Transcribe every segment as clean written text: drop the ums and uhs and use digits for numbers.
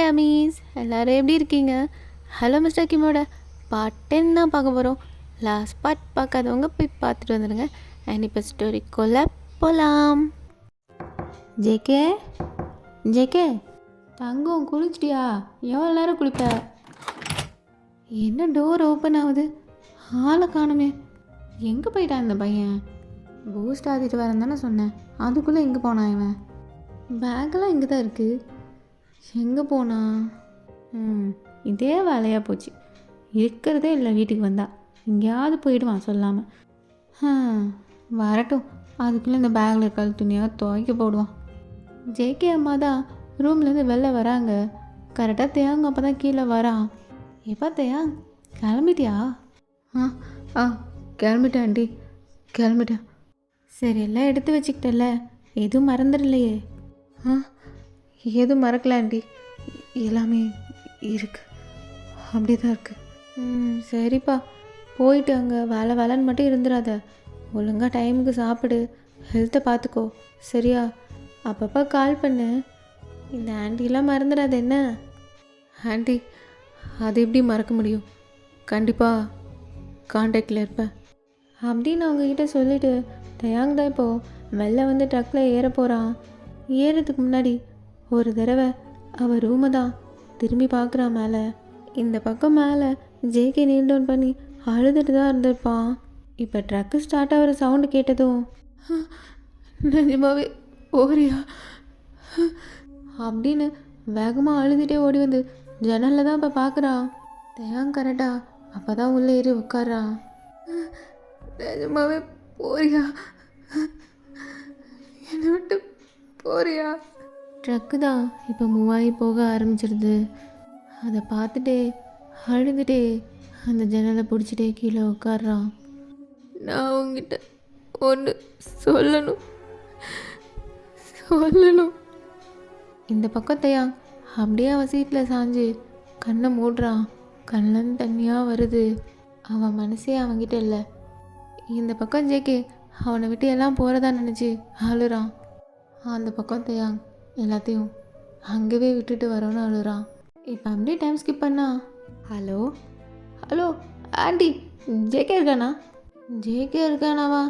டமீஸ், எல்லோரும் எப்படி இருக்கீங்க? ஹலோ மிஸ்டர் கிமோட பார்ட் 10 தான் பார்க்க போகிறோம். லாஸ்ட் பார்ட் பார்க்காதவங்க போய் பார்த்துட்டு வந்துடுங்க. அண்ட் இப்போ ஸ்டோரிக்குள்ளே போகலாம். ஜேகே ஜேகே தங்கம் குளிச்சிட்டியா? எவ்வளோ நேரம் குளிப்ப? என்ன டோர் ஓப்பன் ஆகுது? ஆளை காணுமே. எங்கே போயிட்டான் இந்த பையன்? பூஸ்ட் ஆதிட்டு வரேன் தானே சொன்னேன். அதுக்குள்ளே எங்கே போனான் இவன்? பேக்கெல்லாம் இங்கே தான் இருக்குது. எங்கே போனா? இதே வேலையாக போச்சு. இருக்கிறதே இல்லை. வீட்டுக்கு வந்தா எங்கேயாவது போயிடுவான் சொல்லாமல். வரட்டும், அதுக்குள்ளே இந்த பேக்கில் இருக்க துணியாக துவைக்க போடுவான். ஜேகே அம்மா தான் ரூம்லேருந்து வெளில வராங்க. கரெக்டாக தேங்க அப்போ தான் கீழே வரான். எப்போ தேயாங் கிளம்பிட்டியா? கிளம்பிட்டேன் ஆண்டி, கிளம்பிட்டேன். சரி, எல்லாம் எடுத்து வச்சுக்கிட்டல, எதுவும் மறந்துடலையே? எதுவும் மறக்கல ஆண்டி, எல்லாமே இருக்கு, அப்படி தான் இருக்கு. சரிப்பா, போயிட்டு அங்கே வேலைன்னு மட்டும் இருந்துடாத. ஒழுங்காக டைமுக்கு சாப்பிடு, ஹெல்த்தை பார்த்துக்கோ, சரியா? அப்பப்போ கால் பண்ணு. இந்த ஆண்டிலாம் மறந்துடாத என்ன? ஆண்டி அது எப்படி மறக்க முடியும்? கண்டிப்பாக கான்டாக்டில் இருப்பேன் அப்படின்னு அவங்கக்கிட்ட சொல்லிவிட்டு தயாங் தான் இப்போது வெளில வந்து ட்ரக்கில் ஏற போகிறான். ஏறதுக்கு முன்னாடி ஒரு தடவை அவள் ரூமை தான் திரும்பி பார்க்குறான். மேலே இந்த பக்கம் மேலே ஜேகே நீல் டவுன் பண்ணி அழுதுட்டு தான் இருந்திருப்பான். இப்போ ட்ரக்கு ஸ்டார்ட் ஆகிற சவுண்டு கேட்டதும் நிஜமாவே ஓரியா அப்படின்னு வேகமாக அழுதுகிட்டே ஓடி வந்து ஜன்னலில் தான் இப்போ பார்க்குறான். தயாங் கரெக்டா அப்போ தான் உள்ளே ஏறி உட்காரான். நிஜமாவே போறியா? என்னை விட்டு போறியா? ட்ரக்கு தான் இப்போ மூவாகி போக ஆரம்பிச்சிருது. அதை பார்த்துட்டே அழுதுகிட்டே அந்த ஜன்னலை பிடிச்சிட்டே கீழே உட்காடுறான். நான் உங்ககிட்ட ஒன்று சொல்லணும். இந்த பக்கத்தையா அப்படியே அவன் சீட்டில் சாஞ்சு கண்ணை மூடுறான். கண்ணன் தண்ணியாக வருது. அவன் மனசே அவன்கிட்ட இல்லை. இந்த பக்கம் ஜேகே அவனை விட்டு எல்லாம் போகிறதா நினச்சி அழுறான். அந்த பக்கம் தேயாங் எல்லாத்தையும் அங்கேயே விட்டுட்டு வரோன்னு அழுறான். இப்போ அப்படியே டைம் ஸ்கிப் பண்ணா. ஹலோ ஆண்டி, ஜேகே இருக்கானா? ஜேகே இருக்கானாவா?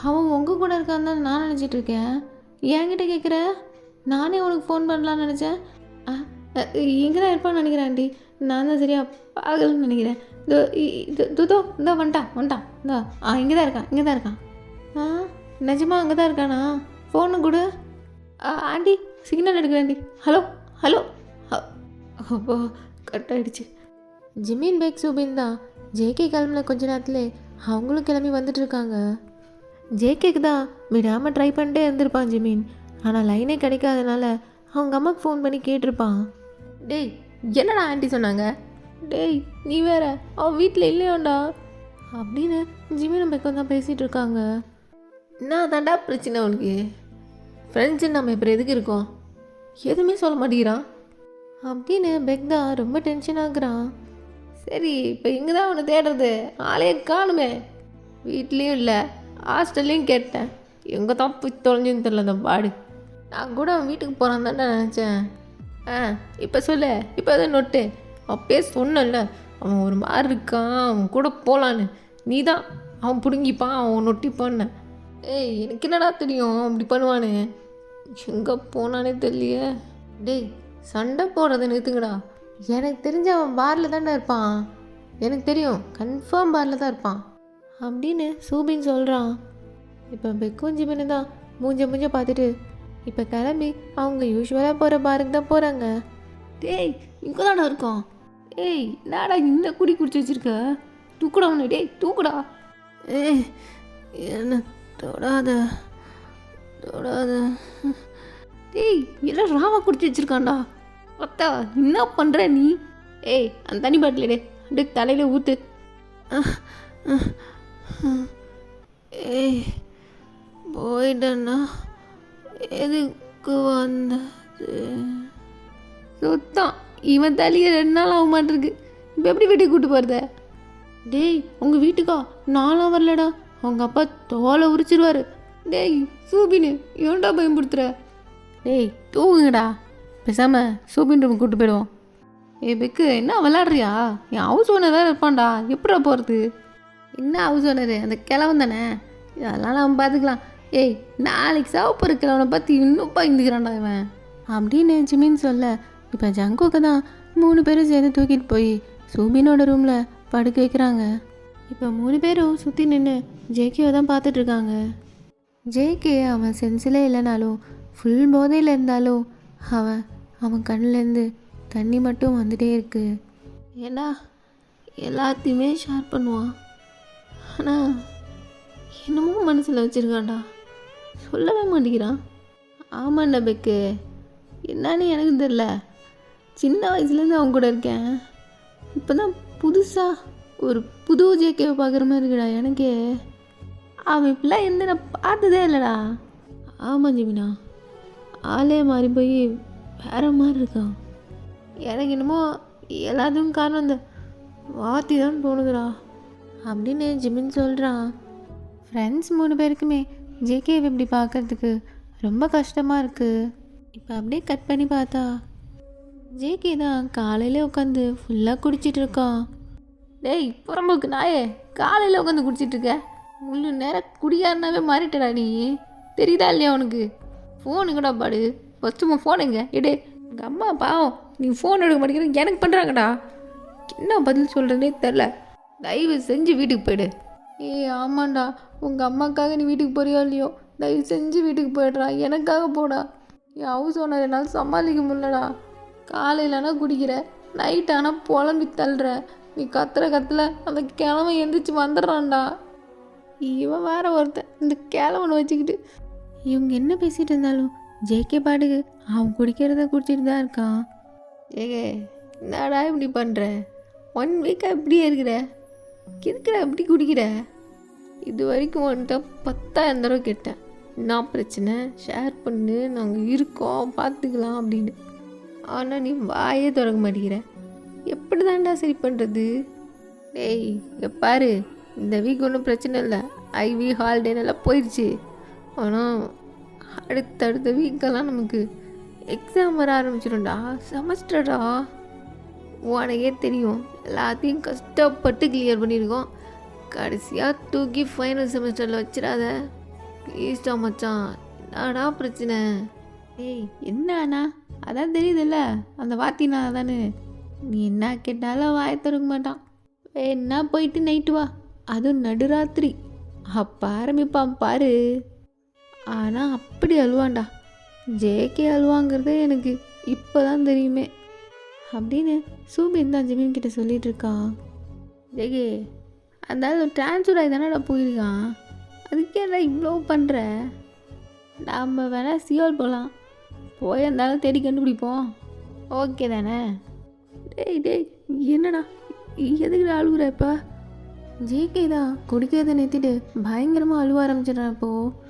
அவன் உங்கள் கூட இருக்கான்னு தான் நான் நினச்சிட்ருக்கேன். என்கிட்ட கேட்குற? நானே உனக்கு ஃபோன் பண்ணலான்னு நினச்சேன். இங்கே தான் இருப்பான்னு நினைக்கிறேன் ஆண்டி. நான் தான் சரியா பார்க்கலன்னு நினைக்கிறேன். இதோ வந்துட்டான். இதோ இங்கே தான் இருக்கான். நிஜமா அங்கே தான் இருக்கானா? ஃபோனு கொடு ஆண்டி, சிக்னல் எடுக்கிறேன் ஆண்டி. ஹலோ அப்போ கட் ஆகிடுச்சு. ஜிமின் பேக் சூபின் தான் ஜேகே கிளம்புல கொஞ்ச நேரத்தில் அவங்களும் கிளம்பி வந்துட்டுருக்காங்க. ஜேகேக்கு தான் விடாமல் ட்ரை பண்ணிட்டே இருந்திருப்பான் ஜிமின். ஆனால் லைனே கிடைக்காதனால அவங்க அம்மாவுக்கு ஃபோன் பண்ணி கேட்டிருப்பான். டேய், என்னடா ஆண்டி சொன்னாங்க? டேய், நீ வேற அவன் வீட்டில் இல்லையோண்டா அப்படின்னு ஜிமின் பேக்கும் தான் பேசிகிட்டு இருக்காங்க. என்ன தாண்டா பிரச்சனை உனக்கு? ஃப்ரெண்ட்ஸு நம்ம இப்போ எதுக்கு இருக்கோம்? எதுவுமே சொல்ல மாட்டேங்கிறான் அப்படின்னு பெக் தான் ரொம்ப டென்ஷன் ஆகுறான். சரி, இப்போ இங்கே தான் அவனை தேடுறது, ஆளே காணுமே. வீட்லேயும் இல்லை, ஹாஸ்டல்லையும் கேட்டேன், எங்கே தான் போய் தொலைஞ்சுன்னு தெரில அந்த பாடு. நான் கூட அவன் வீட்டுக்கு போகிறான் தான்டா நினச்சேன். இப்போ சொல்லு, இப்போ எதாவது நொட்டு. அப்பயே சொன்னல அவன் ஒரு மாதிரி இருக்கான், அவன் கூட போகலான்னு. நீ தான் அவன் பிடுங்கிப்பான், அவன் நொட்டிப்பான்னு. ஏய், எனக்கு என்னடா தெரியும் அப்படி பண்ணுவானு? எங்கே போனானே தெரியலையே. டேய், சண்டை போடுறதை நிறுத்துங்கடா. எனக்கு தெரிஞ்ச அவன் பாரில் தானே இருப்பான். எனக்கு தெரியும், கன்ஃபார்ம் பாரில் தான் இருப்பான் அப்படின்னு சூபின் சொல்கிறான். இப்போ பெக்கும் ஜிமின்னு தான் மூஞ்ச பார்த்துட்டு இப்போ கிளம்பி அவங்க யூஸ்வலாக போகிற பாருக்கு தான் போகிறாங்க. டேய், இங்கே தானே இருக்கோம். ஏய், நாடா இந்த குடி குடிச்சு வச்சுருக்க? தூக்குடா அவனு. டேய், தூக்குடா. ஏய், என்ன தொடாத. டேய், எல்லாம் ராவா குடிச்சு வச்சுருக்கான்டா. அத்தா, என்ன பண்ணுற நீ? ஏய், அந்த தண்ணி பாட்டில் டே அப்படியே தலையில் ஊற்று. ஏய், போயிட்டேன்னா எதுக்கு வந்தது? சுத்தம் இவன் தலையை 2 நாள் ஆக மாட்டிருக்கு. இப்போ எப்படி வீட்டுக்கு கூப்பிட்டு போகிறத? டேய், உங்கள் வீட்டுக்கா? நானும் வரலடா. அவங்க அப்பா தோலை உரிச்சிருவார். டேய் சூபின்னு, ஏன்டா பயன்படுத்துகிற? டேய் தூங்குங்கடா, பேசாமல் சூபின் ரூம் கூப்பிட்டு போயிடுவோம். பெக்கு என்ன விளாட்றியா? என் ஹவுஸ் ஓனர் வேறு இருப்பான்டா, எப்படா போகிறது? என்ன ஹவுஸ் ஓனரு? அந்த கிழவன் தானே, அதெல்லாம் நம்ம பார்த்துக்கலாம். ஏய், நாளைக்கு சாப்பிட்ற கிழவனை பற்றி இன்னும் பயந்துக்கிறான்டா இவன் அப்படின்னு ஜிமின் சொல்ல, இப்போ ஜங்குக்கு தான் 3 பேரும் சேர்ந்து தூக்கிட்டு போய் சூபினோட ரூமில் படுக்க வைக்கிறாங்க. இப்போ 3 பேரும் சுற்றி நின்று ஜேகேவை தான் பார்த்துட்ருக்காங்க. ஜேகே அவன் சென்சிலே இல்லைனாலும் ஃபுல் போதையில் இருந்தாலும் அவன் கண்ணிலேருந்து தண்ணி மட்டும் வந்துட்டே இருக்கு. ஏன்னா எல்லாத்தையுமே ஷேர் பண்ணுவான், ஆனால் என்னமோ மனசில் வச்சுருக்கான்டா, சொல்லவே மாட்டேங்கிறான். ஆமாண்டா பெக்கு, என்னன்னு எனக்கு தெரில. சின்ன வயசுலேருந்து அவன் கூட இருக்கேன், இப்போ தான் புதுசாக ஒரு புது ஜேகேவை பார்க்குற மாதிரி இருக்குடா எனக்கே. அவன் இப்படிலாம் இருந்து நான் பார்த்ததே இல்லைடா. ஆமாம் ஜிமினா, ஆளே மாறி போய் வேற மாதிரி இருக்கான். எனக்கு என்னமோ எல்லாத்துக்கும் காரணம் இந்த வாத்தி தான் தோணுதுடா அப்படின்னு ஜிமின் சொல்கிறான். ஃப்ரெண்ட்ஸ் 3 பேருக்குமே ஜேகேவை இப்படி பார்க்கறதுக்கு ரொம்ப கஷ்டமாக இருக்குது. இப்போ அப்படியே கட் பண்ணி பார்த்தா ஜேகே தான் காலையில் உட்காந்து ஃபுல்லாக குடிச்சிட்டு இருக்கான். டேய் புறம்போக்கு நாயே, காலையில் உட்காந்து குடிச்சிட்ருக்க, முழு நேரம் குடியாருனாவே மாறிட்டடா நீ, தெரியுதா இல்லையா உனக்கு? ஃபோனு கூட பாடு, ஃபஸ்ட்டு உன் ஃபோன் எங்கே எடு. எங்கள் அம்மா பாவம் நீ ஃபோன் எடுக்க மாட்டேங்கிற எனக்கு பண்ணுறாங்கடா, என்ன பதில் சொல்கிறதுனே தெரில, தயவு செஞ்சு வீட்டுக்கு போயிடு. ஏய் ஆமாண்டா, உங்கள் அம்மாக்காக நீ வீட்டுக்கு போறியோ இல்லையோ, தயவு செஞ்சு வீட்டுக்கு போயிடுறா, எனக்காக போடா. என் ஹவுஸ் ஓனர் என்னால் சமாளிக்க முடியலடா. காலையிலனா குடிக்கிற, நைட் ஆனால் புலம்பி தள்ளுற, நீ கத்துல அந்த கிழமை எந்திரிச்சு வந்துடுறான்டா. இவன் வேற ஒருத்தன், இந்த கிழவனை வச்சுக்கிட்டு. இவங்க என்ன பேசிகிட்டு இருந்தாலும் ஜேகே பாட்டுக்கு அவன் குடிக்கிறத குடிச்சிட்டு தான் இருக்கான். ஜேகே என்னடா இப்படி பண்ணுற, 1 வீக்காக இப்படியே இருக்கிற, எதுக்குடா இப்படி குடிக்கிற? இது வரைக்கும் வந்துட்டு 10,000 தடவை கேட்டேன், என்ன பிரச்சனை ஷேர் பண்ணு, நாங்கள் இருக்கோம் பார்த்துக்கலாம் அப்படின்னு. ஆனால் நீ வாயே தொடங்க மாட்டேங்கிற, எப்படி தான்டா சரி பண்ணுறது? டேய் இங்கே பாரு, இந்த வீக் ஒன்றும் பிரச்சனை இல்லை, ஐவி ஹாலிடேனெல்லாம் போயிடுச்சு. ஆனால் அடுத்தடுத்த வீக்கெல்லாம் நமக்கு எக்ஸாம் வர ஆரம்பிச்சிடும்டா, செமஸ்டர்டா. உனக்கே தெரியும், எல்லாத்தையும் கஷ்டப்பட்டு கிளியர் பண்ணியிருக்கோம், கடைசியாக தூக்கி ஃபைனல் செமஸ்டரில் வச்சிடாத ப்ளீஸ்டா மச்சான், என்னடா பிரச்சனை? ஏய் என்னண்ணா, அதான் தெரியுதுல்ல அந்த வாத்தினா தானே, நீ என்ன கேட்டாலும் வாய திறக்க மாட்டான். என்ன போயிட்டு நைட்டு வா, அதுவும் நடுராத்திரி, அப்போ ஆரம்பிப்பான் பாரு. ஆனால் அப்படி அழுவான்டா, ஜேகே அழுவாங்கிறதே எனக்கு இப்போ தான் தெரியுமே அப்படின்னு சூபின் தான் ஜிமின் கிட்ட சொல்லிட்டு இருக்கான். ஜேகே அந்த டிரான்ஸ்ஃபர் ஆகி தானடா போயிருக்கான், அதுக்கே என்ன இவ்வளோ பண்ணுற? நாம் வேணால் சியோல் போகலாம், போயிருந்தாலும் தேடி கண்டுபிடிப்போம், ஓகே தானே? டேய் டேய் என்னடா எதுக்குடா அழுகுற? இப்போ ஜேகே தான் குடிக்கிறத நிறுத்திட்டு பயங்கரமாக அழுவ ஆரம்பிச்சிடறான். இப்போது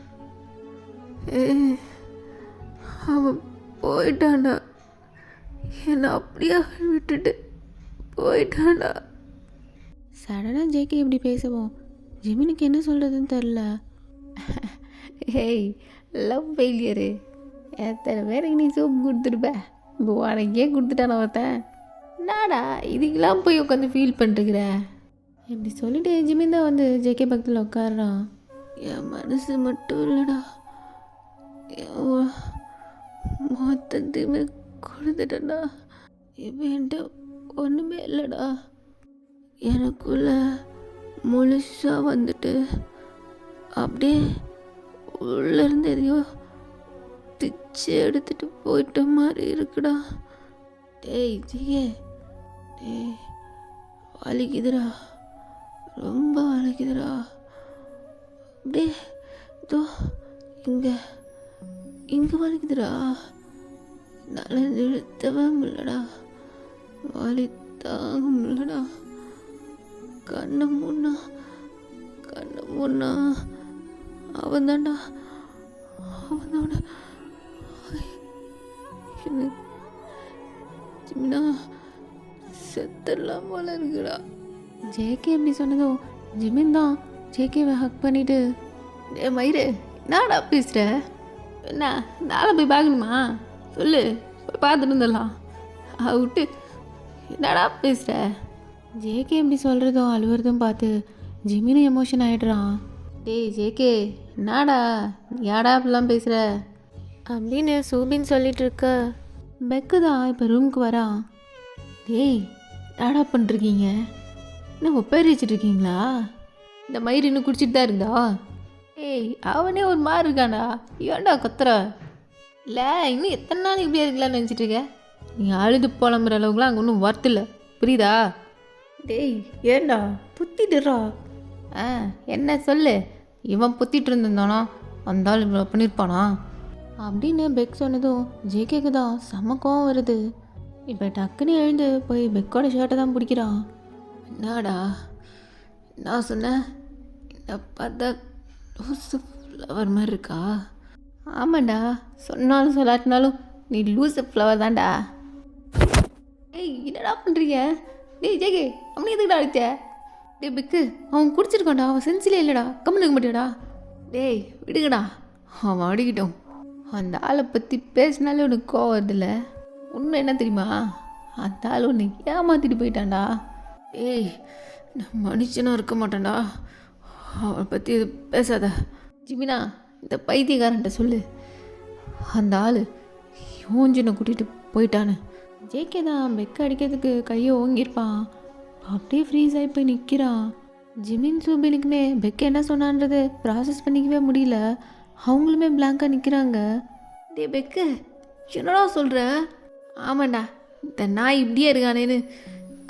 அவன் போயிட்டான்டா, என்னை அப்படியே விட்டுட்டு போயிட்டான்டா. சடனாக ஜேகே இப்படி பேசுவோம் ஜிமினுக்கு என்ன சொல்கிறதுன்னு தெரில. ஹேய் லவ் ஃபெயிலியரு, எத்தனை பேருக்கு நீ சோப்பு கொடுத்துருப்ப, இப்போ உனக்கே கொடுத்துட்டான ஒருத்தன், என்னடா இதுக்கெல்லாம் போய் உட்காந்து ஃபீல் பண்ணிட்டுக்கிற? இப்படி சொல்லிட்டு ஜிமின் தான் வந்து ஜேகே பக்கத்தில் உட்காடுறான். என் மனசு மட்டும் இல்லைடா, மொத்தத்தையுமே கொடுத்துட்டேன்டா, இப்போ என்கிட்ட ஒன்றுமே இல்லைடா, எனக்குள்ள முழுசாக வந்துட்டு அப்படியே உள்ளேருந்து எதையோ பிச்சு எடுத்துகிட்டு போயிட்ட மாதிரி இருக்குடா. டேய் ஜிகே, டேய் வலிக்குதுடா, ரொம்ப வலிக்குதுடா, அப்படியே இதோ இங்கே வலிக்குதுடா, என்னால் நிறுத்தவே முடியலடா, வலி தாங்க முடியலடா. கண்ணை முன்னா அவன்தான்டா, அவனோட ஜிமினா செத்தெல்லாம் போல இருக்குடா. ஜேகே எப்படி சொன்னதோ ஜிமின் தான் ஜேகேவை ஹக் பண்ணிட்டு, டே மயிறு என்னடா பேசுகிற, என்ன நாளை போய் பார்க்கணுமா சொல்லு, போய் பார்த்துட்டு வந்துடலாம், விட்டு என்னடா பேசுகிற? ஜேகே எப்படி சொல்கிறதும் அழுவுறதும் பார்த்து ஜிமினும் எமோஷன் ஆகிடுறான். டேய் ஜேகே, என்னடா யாடா அப்படிலாம் பேசுகிற அப்படின்னு சூபின்னு சொல்லிட்டு இருக்க, பெக்கு தான் இப்போ ரூமுக்கு வரான். டேய் என்னடா பண்ணிருக்கீங்க? இன்னும் ஒப்பேரி வச்சுட்ருக்கீங்களா? இந்த மயிர் இன்னும் குடிச்சிட்டு தான் இருந்தா? ஏய் அவனே ஒரு மாதிரி இருக்காண்டா, ஏன்டா கத்துற? இல்லை இன்னும் எத்தனை நாள் இப்படியே இருக்கலாம்னு நினச்சிட்டு இருக்க? நீ அழுது புலம்புற அளவுக்குலாம் அங்கே ஒன்றும் ஒர்த்து புரியுதா? டேய் ஏண்டா புத்திடுறா. என்ன சொல்லு, இவன் புத்திட்டு இருந்திருந்தானா அந்த ஆள் இவ்வளோ பண்ணியிருப்பானா அப்படின்னு பெக் சொன்னதும் ஜேகேக்கு தான் செம்ம கோவம் வருது. இப்போ டக்குன்னு எழுந்து போய் பெக்கோட ஷர்ட்டை தான் பிடிக்கிறான். என்னடா நான் சொன்னேன், இந்த பார்த்தா லூசு ஃப்ளவர் மாதிரி இருக்கா? ஆமாண்டா, சொன்னாலும் சொல்லாட்டினாலும் நீ லூசு ஃப்ளவர் தான்டா. ஏய் என்னடா பண்ணுறீங்க? டேய் ஜேகே அவனே எதுக்குடா அடிச்ச? டே பெக்கு அவன் குடிச்சிருக்கான்டா, அவன் சென்சிலே இல்லைடா, கம்மன் இருக்க மாட்டியாடா? டேய் விடுங்கடா, அவன் அடிக்கிட்டோம். அந்த ஆளை பற்றி பேசினாலே உனக்கு கோவம் வருதில்ல? உண்மை என்ன தெரியுமா, அந்த ஆள் உன்னை ஏமாற்றிட்டு போயிட்டான்டா. ஏய் நான் மனுஷனாக இருக்க மாட்டேன்டா, அவனை பற்றி இது பேசாத. ஜிமினா இந்த பைத்தியக்காரன்ட்ட சொல்லு, அந்த ஆள் யோஞ்சனை கூட்டிகிட்டு போயிட்டான்னு. ஜேகே தான் பெக்க அடிக்கிறதுக்கு கையை ஓங்கியிருப்பான். அப்படியே ஃப்ரீஸ் ஆகி போய் நிற்கிறான். ஜிமின் சூபினுக்குமே பெக்க என்ன சொன்னான்றது ப்ராசஸ் பண்ணிக்கவே முடியல. அவங்களுமே பிளாங்காக நிற்கிறாங்க. டே பெக்கு என்னடா சொல்கிற? ஆமாண்டா, இந்த நாய் இப்படியே இருக்கானேன்னு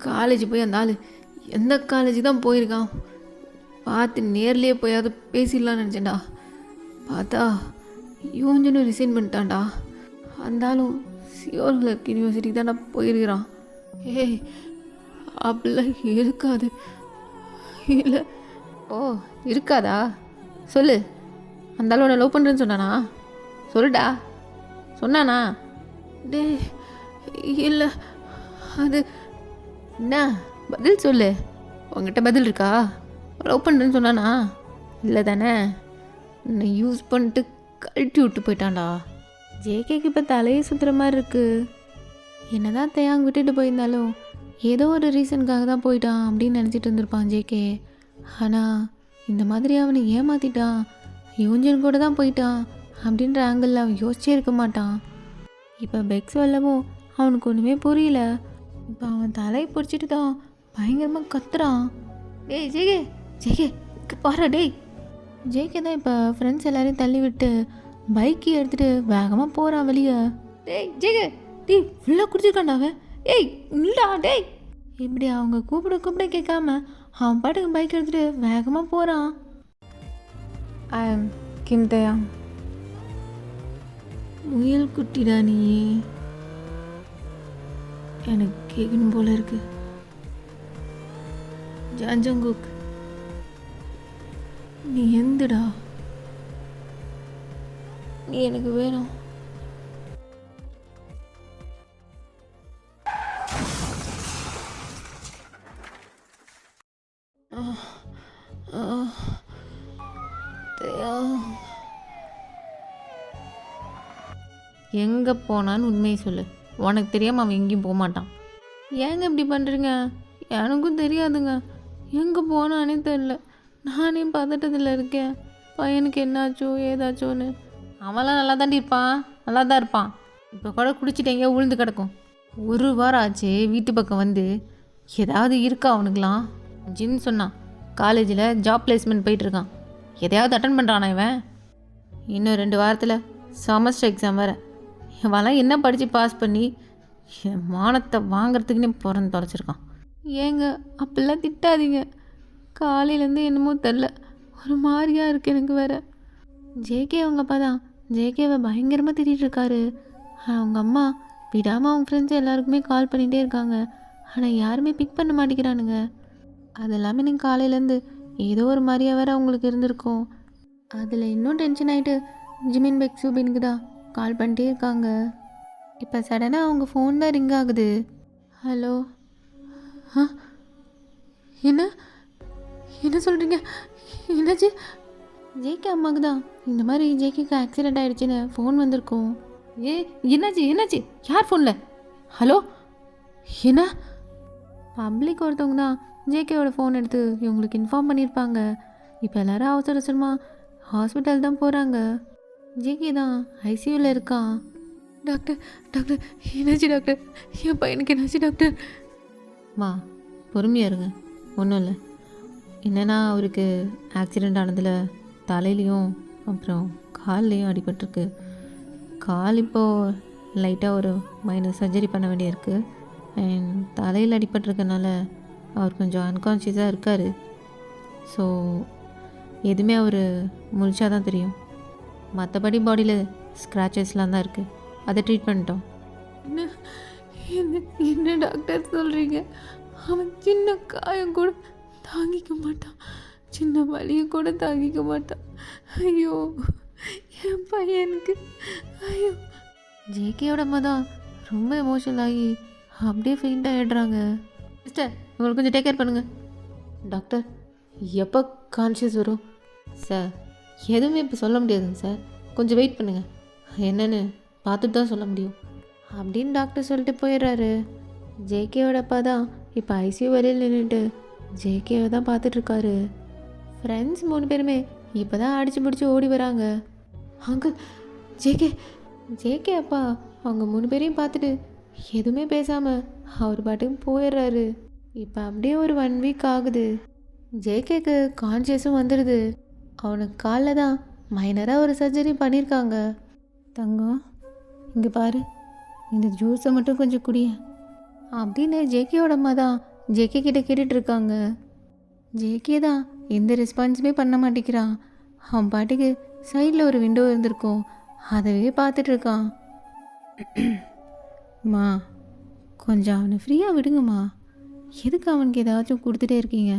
காலேஜ் போய் அந்த ஆள் எந்த காலேஜ் தான் போயிருக்கான் பார்த்து நேர்லேயே போயாவது பேசிடலான்னு நினச்சேன்டா. பார்த்தா யூஞ்சனும் ரிசைன் பண்ணிட்டான்டா. அந்த ஆளும் சியோல் யூனிவர்சிட்டி தான்டா போயிருக்கிறான். ஏய் அப்படிலாம் இருக்காது. இல்லை ஓ இருக்காதா? சொல்லு, அந்த ஆள் உன்னை லவ் பண்ணுறேன்னு சொன்னானா? சொல்லுடா, சொன்னானா? டே இல்லை அது என்ன பதில் சொல்லு, உங்ககிட்ட பதில் இருக்கா? லவ் பண்ணுறேன்னு சொன்னானா? இல்லை தானே, என்னை யூஸ் பண்ணிட்டு கழட்டி விட்டு போயிட்டான்டா. ஜேகேக்கு இப்போ தலையை சுற்றுற மாதிரி இருக்குது. என்ன தான் தேயாங்க விட்டுட்டு போயிருந்தாலும் ஏதோ ஒரு ரீசனுக்காக தான் போயிட்டான் அப்படின்னு நினச்சிட்டு இருந்திருப்பான் ஜேகே. ஆனால் இந்த மாதிரி அவனை ஏமாற்றிட்டான், யூஞ்சன் கூட தான் போயிட்டான் அப்படின்ற ஆங்கிளில் அவன் யோசிச்சே இருக்க மாட்டான். இப்போ பெக் சொல்லவும் அவனுக்கு ஒன்றுமே புரியல. இப்போ அவன் தலையை பிடிச்சிட்டு தான் பயங்கரமாக கத்துறான். டேய் ஜேகே ஜேகே பாரு டேய். ஜேகே தான் இப்போ ஃப்ரெண்ட்ஸ் எல்லாரையும் தள்ளி விட்டு பைக்கை எடுத்துகிட்டு வேகமாக போகிறான் வெளியே. டேய் ஜேகே டேய் ஃபுல்லாக குடிச்சிருக்கான்டா அவன். ஏய் இல்லடா டேய். இப்படி அவங்க கூப்பிட கேட்காம அவன் பாட்டுக்கு பைக் எடுத்துகிட்டு வேகமாக போகிறான். ஐ எம் கிம் தயாங். முயல் குட்டிடா நீ, எனக்கு கேட்கணும் போல இருக்கு. ஜான்ஜங்குக் நீ எந்தடா? நீ எனக்கு வேணும். எங்கே போனான்னு உண்மையை சொல்லு, உனக்கு தெரியாமல் அவன் எங்கேயும் போக மாட்டான். ஏங்க இப்படி பண்ணுறீங்க? எனக்கும் தெரியாதுங்க, எங்கே போனானே தெரில. நானே பதட்டத்தில் இருக்கேன், பையனுக்கு என்னாச்சோ ஏதாச்சோன்னு. அவன்லாம் நல்லா தாண்டி இருப்பான், நல்லா தான் இருப்பான். இப்போ கூட குடிச்சிட்டு எங்கேயோ உழுந்து கிடக்கும். ஒரு வாரம் ஆச்சு வீட்டு பக்கம் வந்து. ஏதாவது இருக்கா அவனுக்கெலாம்? ஜின் சொன்னான் காலேஜில் ஜாப் பிளேஸ்மெண்ட் போயிட்டுருக்கான். எதையாவது அட்டன் பண்ணுறானா இவன்? இன்னும் 2 வாரத்தில் செமஸ்டர் எக்ஸாம் வேறு. இவெல்லாம் என்ன படித்து பாஸ் பண்ணி என் மானத்தை வாங்கிறதுக்குன்னே பிறந்து தொலைச்சிருக்கான். ஏங்க அப்படிலாம் திட்டாதீங்க, காலையிலேருந்து என்னமோ தெரில ஒரு மாதிரியாக இருக்குது எனக்கு வேறு. ஜேகே அவங்க அப்பா தான் ஜேகேவை பயங்கரமாக திட்டிகிட்ருக்காரு. அவங்க அம்மா விடாமல் அவங்க ஃப்ரெண்ட்ஸ் எல்லாருக்குமே கால் பண்ணிகிட்டே இருக்காங்க, ஆனால் யாருமே பிக் பண்ண மாட்டேங்கிறானுங்க. அது எல்லாமே நீங்கள் காலையிலேருந்து ஏதோ ஒரு மாதிரியாக வேறு அவங்களுக்கு இருந்திருக்கும். அதில் இன்னும் டென்ஷன் ஆகிட்டு ஜிமின் பெக் சூபினுக்கு தான் கால் பண்ணிட்டே இருக்காங்க. இப்போ சடனாக அவங்க ஃபோன் தான் ரிங் ஆகுது. ஹலோ, என்ன என்ன சொல்கிறீங்க? என்னாச்சு? ஜேகே அம்மாவுக்கு தான் இந்த மாதிரி ஜேகேக்கு ஆக்சிடெண்ட் ஆகிடுச்சின்னு ஃபோன் வந்திருக்கோம். என்னாச்சு? யார் ஃபோனில்? ஹலோ என்ன பப்ளிக் ஒருத்தவங்க தான் ஜேகேவோட ஃபோன் எடுத்து இவங்களுக்கு இன்ஃபார்ம் பண்ணியிருப்பாங்க. இப்போ எல்லாரும் அவசர அவசரமாக ஹாஸ்பிட்டல் தான் போகிறாங்க. ஜேகே தான் ஐசியூவில் இருக்கான். டாக்டர் டாக்டர் என்னாச்சு டாக்டர்? என் பையனுக்கு என்னாச்சு டாக்டர்? மா பொறுமையாக இருங்க, ஒன்றும் இல்லை. என்னென்னா அவருக்கு ஆக்சிடெண்ட் ஆனதில் தலையிலையும் அப்புறம் கால்லையும் அடிபட்டிருக்கு. கால் இப்போது லைட்டாக ஒரு மைனர் சர்ஜரி பண்ண வேண்டியிருக்கு. அண்ட் தலையில் அடிபட்டிருக்கனால அவர் கொஞ்சம் அன்கான்ஷியஸாக இருக்கார். ஸோ எதுவுமே அவர் முழிச்சாதான் தான் தெரியும். மற்றபடி பாடியில் ஸ்க்ராச்சஸ்லாம் தான் இருக்குது. அதை ட்ரீட் பண்ணிட்டோம். என்ன என்ன என்ன டாக்டர் சொல்கிறீங்க? அவன் சின்ன காயம் கூட தாங்கிக்க மாட்டான், சின்ன வலியை கூட தாங்கிக்க மாட்டான். ஐயோ என் பையனுக்கு ஐயோ. ஜேகேயோட அம்மா தான் ரொம்ப எமோஷனல் ஆகி அப்படியே ஃபெயிண்ட் ஆகிடுறாங்க. சிஸ்டர் உங்களுக்கு கொஞ்சம் டேக் கேர் பண்ணுங்கள். டாக்டர் எப்போ கான்ஷியஸ் வரும்? சார் எதுவுமே இப்போ சொல்ல முடியாதுங்க சார், கொஞ்சம் வெயிட் பண்ணுங்கள், என்னென்னு பார்த்துட்டு தான் சொல்ல முடியும் அப்படின்னு டாக்டர் சொல்லிட்டு போயிடுறாரு. ஜேகேவோட அப்பா தான் இப்போ ஐசியூ வரையில் நின்றுட்டு ஜேகேவை தான் பார்த்துட்ருக்காரு. ஃப்ரெண்ட்ஸ் 3 பேருமே இப்போ தான் அடித்து பிடிச்சி ஓடி வராங்க. அங்கிள் ஜேகே ஜேகே அப்பா அவங்க 3 பேரையும் பார்த்துட்டு எதுவுமே பேசாமல் அவர் பாட்டுக்கு போயிடுறாரு. இப்போ அப்படியே ஒரு 1 வீக் ஆகுது. ஜேகேக்கு கான்ஷியஸும் வந்துடுது. அவனுக்கு காலில் தான் மைனராக ஒரு சர்ஜரி பண்ணியிருக்காங்க. தங்கம் இங்கே பாரு, இந்த ஜூஸை மட்டும் கொஞ்சம் குடிய அப்படின்னு ஜேகேயோட அம்மா தான் ஜேகே கிட்ட கேட்டுட்ருக்காங்க. ஜேகே தான் எந்த ரெஸ்பான்ஸுமே பண்ண மாட்டேங்கிறான். அவன் பாட்டுக்கு சைடில் ஒரு விண்டோ இருந்திருக்கும், அதவே பார்த்துட்ருக்கான். மா கொஞ்சம் அவனை ஃப்ரீயாக விடுங்கம்மா, எதுக்கு அவனுக்கு ஏதாச்சும் கொடுத்துட்டே இருக்கீங்க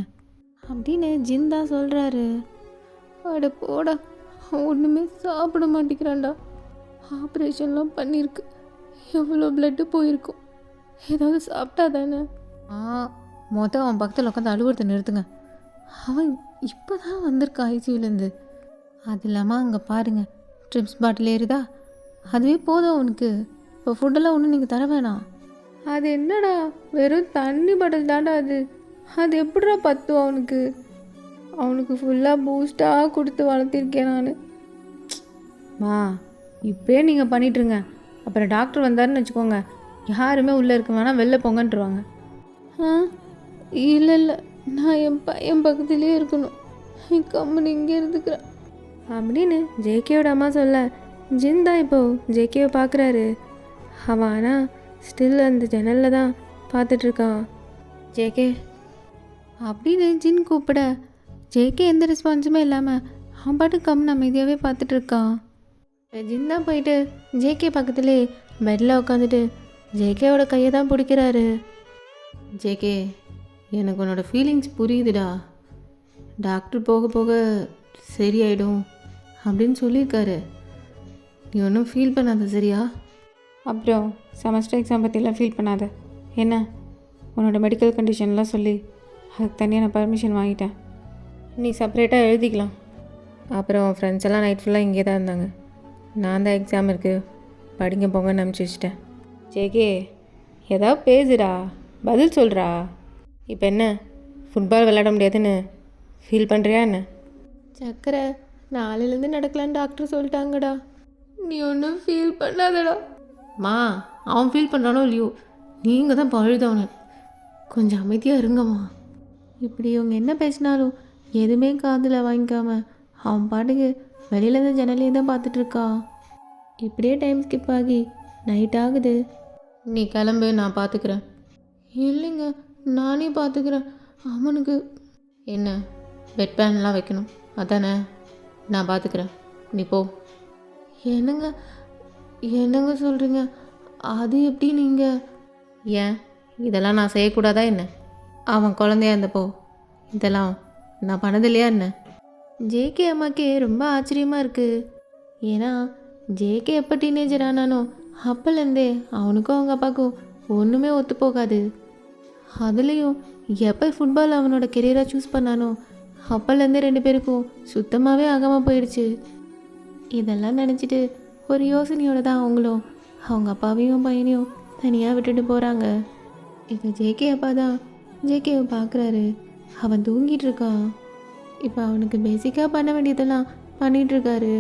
அப்படின்னு ஜின் தான் சொல்கிறாரு. அட போடா, ஒன்றுமே சாப்பிட மாட்டேங்கிறான்டா. ஆப்ரேஷன்லாம் பண்ணியிருக்கு, எவ்வளோ பிளட்டு போயிருக்கும், ஏதாவது சாப்பிட்டா தானே. மொத்தம் அவன் பக்கத்தில் உட்காந்து அழுவுறதை நிறுத்துங்க. அவன் இப்போ தான் வந்திருக்கான் ஐசியூலேருந்து. அது இல்லாமல் அங்கே பாருங்கள், ட்ரிப்ஸ் பாட்டில் ஏறுதா, அதுவே போதும் அவனுக்கு. இப்போ ஃபுட்டெல்லாம் ஒன்றும் நீங்கள் தர வேணாம். அது என்னடா வெறும் தண்ணி பாட்டில் தாண்டா அது, அது எப்படிடா பத்தும் அவனுக்கு? அவனுக்கு ஃபுல்லாக பூஸ்டாக கொடுத்து வளர்த்திருக்கேன் நான். மா இப்போயே நீங்கள் பண்ணிட்டுருங்க, அப்புறம் டாக்டர் வந்தாருன்னு வச்சுக்கோங்க, யாருமே உள்ளே இருக்க வேணாம், வெளில போங்கன்ட்டுருவாங்க. இல்லை இல்லை, நான் என் பையன் பக்கத்துலேயே இருக்கணும், கம்மனு இங்கே இருந்துக்கிறேன் அப்படின்னு ஜேகேயோட அம்மா சொல்ல, ஜின் தான் இப்போது ஜேகேவை பார்க்குறாரு. அவன் ஆனால் ஸ்டில் அந்த ஜன்னலில் தான் பார்த்துட்ருக்கான். ஜேகே அப்படின்னு ஜின் கூப்பிட ஜேகே எந்த ரெஸ்பான்ஸுமே இல்லாமல் அவன் பாட்டு கம்மன் அமைதியாகவே பார்த்துட்ருக்கான். ஜின் தான் போயிட்டு ஜேகே பக்கத்துலேயே பெட்டில் உட்காந்துட்டு ஜேகேவோட கையை தான் பிடிக்கிறாரு. ஜேகே எனக்கு உன்னோட ஃபீலிங்ஸ் புரியுதுடா, டாக்டர் போக போக சரியாயிடும் அப்படின்னு சொல்லியிருக்காரு, நீ ஒன்றும் ஃபீல் பண்ணாத சரியா? அப்புறம் செமஸ்டர் எக்ஸாம் பற்றிலாம் ஃபீல் பண்ணாத. என்ன உன்னோட மெடிக்கல் கண்டிஷன்லாம் சொல்லி அதுக்கு தனியாக நான் பர்மிஷன் வாங்கிட்டேன், நீ செப்பரேட்டாக எழுதிக்கலாம். அப்புறம் ஃப்ரெண்ட்ஸ் எல்லாம் நைட் ஃபுல்லாக இங்கே தான் இருந்தாங்க, நான் தான் எக்ஸாம் இருக்குது படிங்க போங்கன்னு அனுப்பிச்சி வச்சிட்டேன். ஜேகே ஏதாவது பேசுடா, பதில் சொல்கிறா. இப்போ என்ன ஃபுட்பால் விளையாட முடியாதுன்னு ஃபீல் பண்ணுறியா என்ன? சக்கரை நாளையிலேருந்து நடக்கலான்னு டாக்டர் சொல்லிட்டாங்கடா, நீ ஒன்றும் ஃபீல் பண்ணாதடா. மா அவன் ஃபீல் பண்ணுறானோ இல்லையோ, நீங்கள் தான் பழுதவனு, கொஞ்சம் அமைதியாக இருங்கம்மா. இப்படி இவங்க என்ன பேசினாலும் எதுவுமே காதில் வாங்கிக்காம அவன் பாட்டுக்கு வெளியிலேருந்து ஜன்னலையே தான் பார்த்துட்ருக்கான். இப்படியே டைம் ஸ்கிப் ஆகி நைட் ஆகுது. நீ கிளம்பு, நான் பார்த்துக்கிறேன். இல்லைங்க நானே பார்த்துக்கிறேன், அவனுக்கு என்ன பெட் பேன்லாம் வைக்கணும் அதானே, நான் பார்த்துக்கிறேன், நீ போ. என்னங்க என்னங்க சொல்கிறீங்க? அது எப்படி நீங்கள்? ஏன் இதெல்லாம் நான் செய்யக்கூடாதா என்ன? அவன் குழந்தையா இருந்தப்போ இதெல்லாம் நான் பண்ணதில்லையா என்ன? ஜேகே அம்மாக்கே ரொம்ப ஆச்சரியமாக இருக்குது. ஏன்னா ஜேகே எப்போ டீனேஜர் ஆனானோ அப்போலேருந்தே அவனுக்கும் அவங்க அப்பாவுக்கும் ஒன்றுமே ஒத்து போகாது. அதுலேயும் எப்போ ஃபுட்பால் அவனோட கெரியராக சூஸ் பண்ணானோ அப்போலேருந்தே 2 பேருக்கும் சுத்தமாகவே ஆகாமல் போயிடுச்சு. இதெல்லாம் நினச்சிட்டு ஒரு யோசனையோடு தான் அவங்களும் அவங்க அப்பாவையும் பையனையும் தனியாக விட்டுட்டு போகிறாங்க. இப்போ ஜேகே அப்பா தான் ஜேகேவை பார்க்குறாரு. அவன் தூங்கிட்டு இருக்கான். இப்போ அவனுக்கு பேசிக்காக பண்ண வேண்டியதெல்லாம் பண்ணிகிட்ருக்காரு.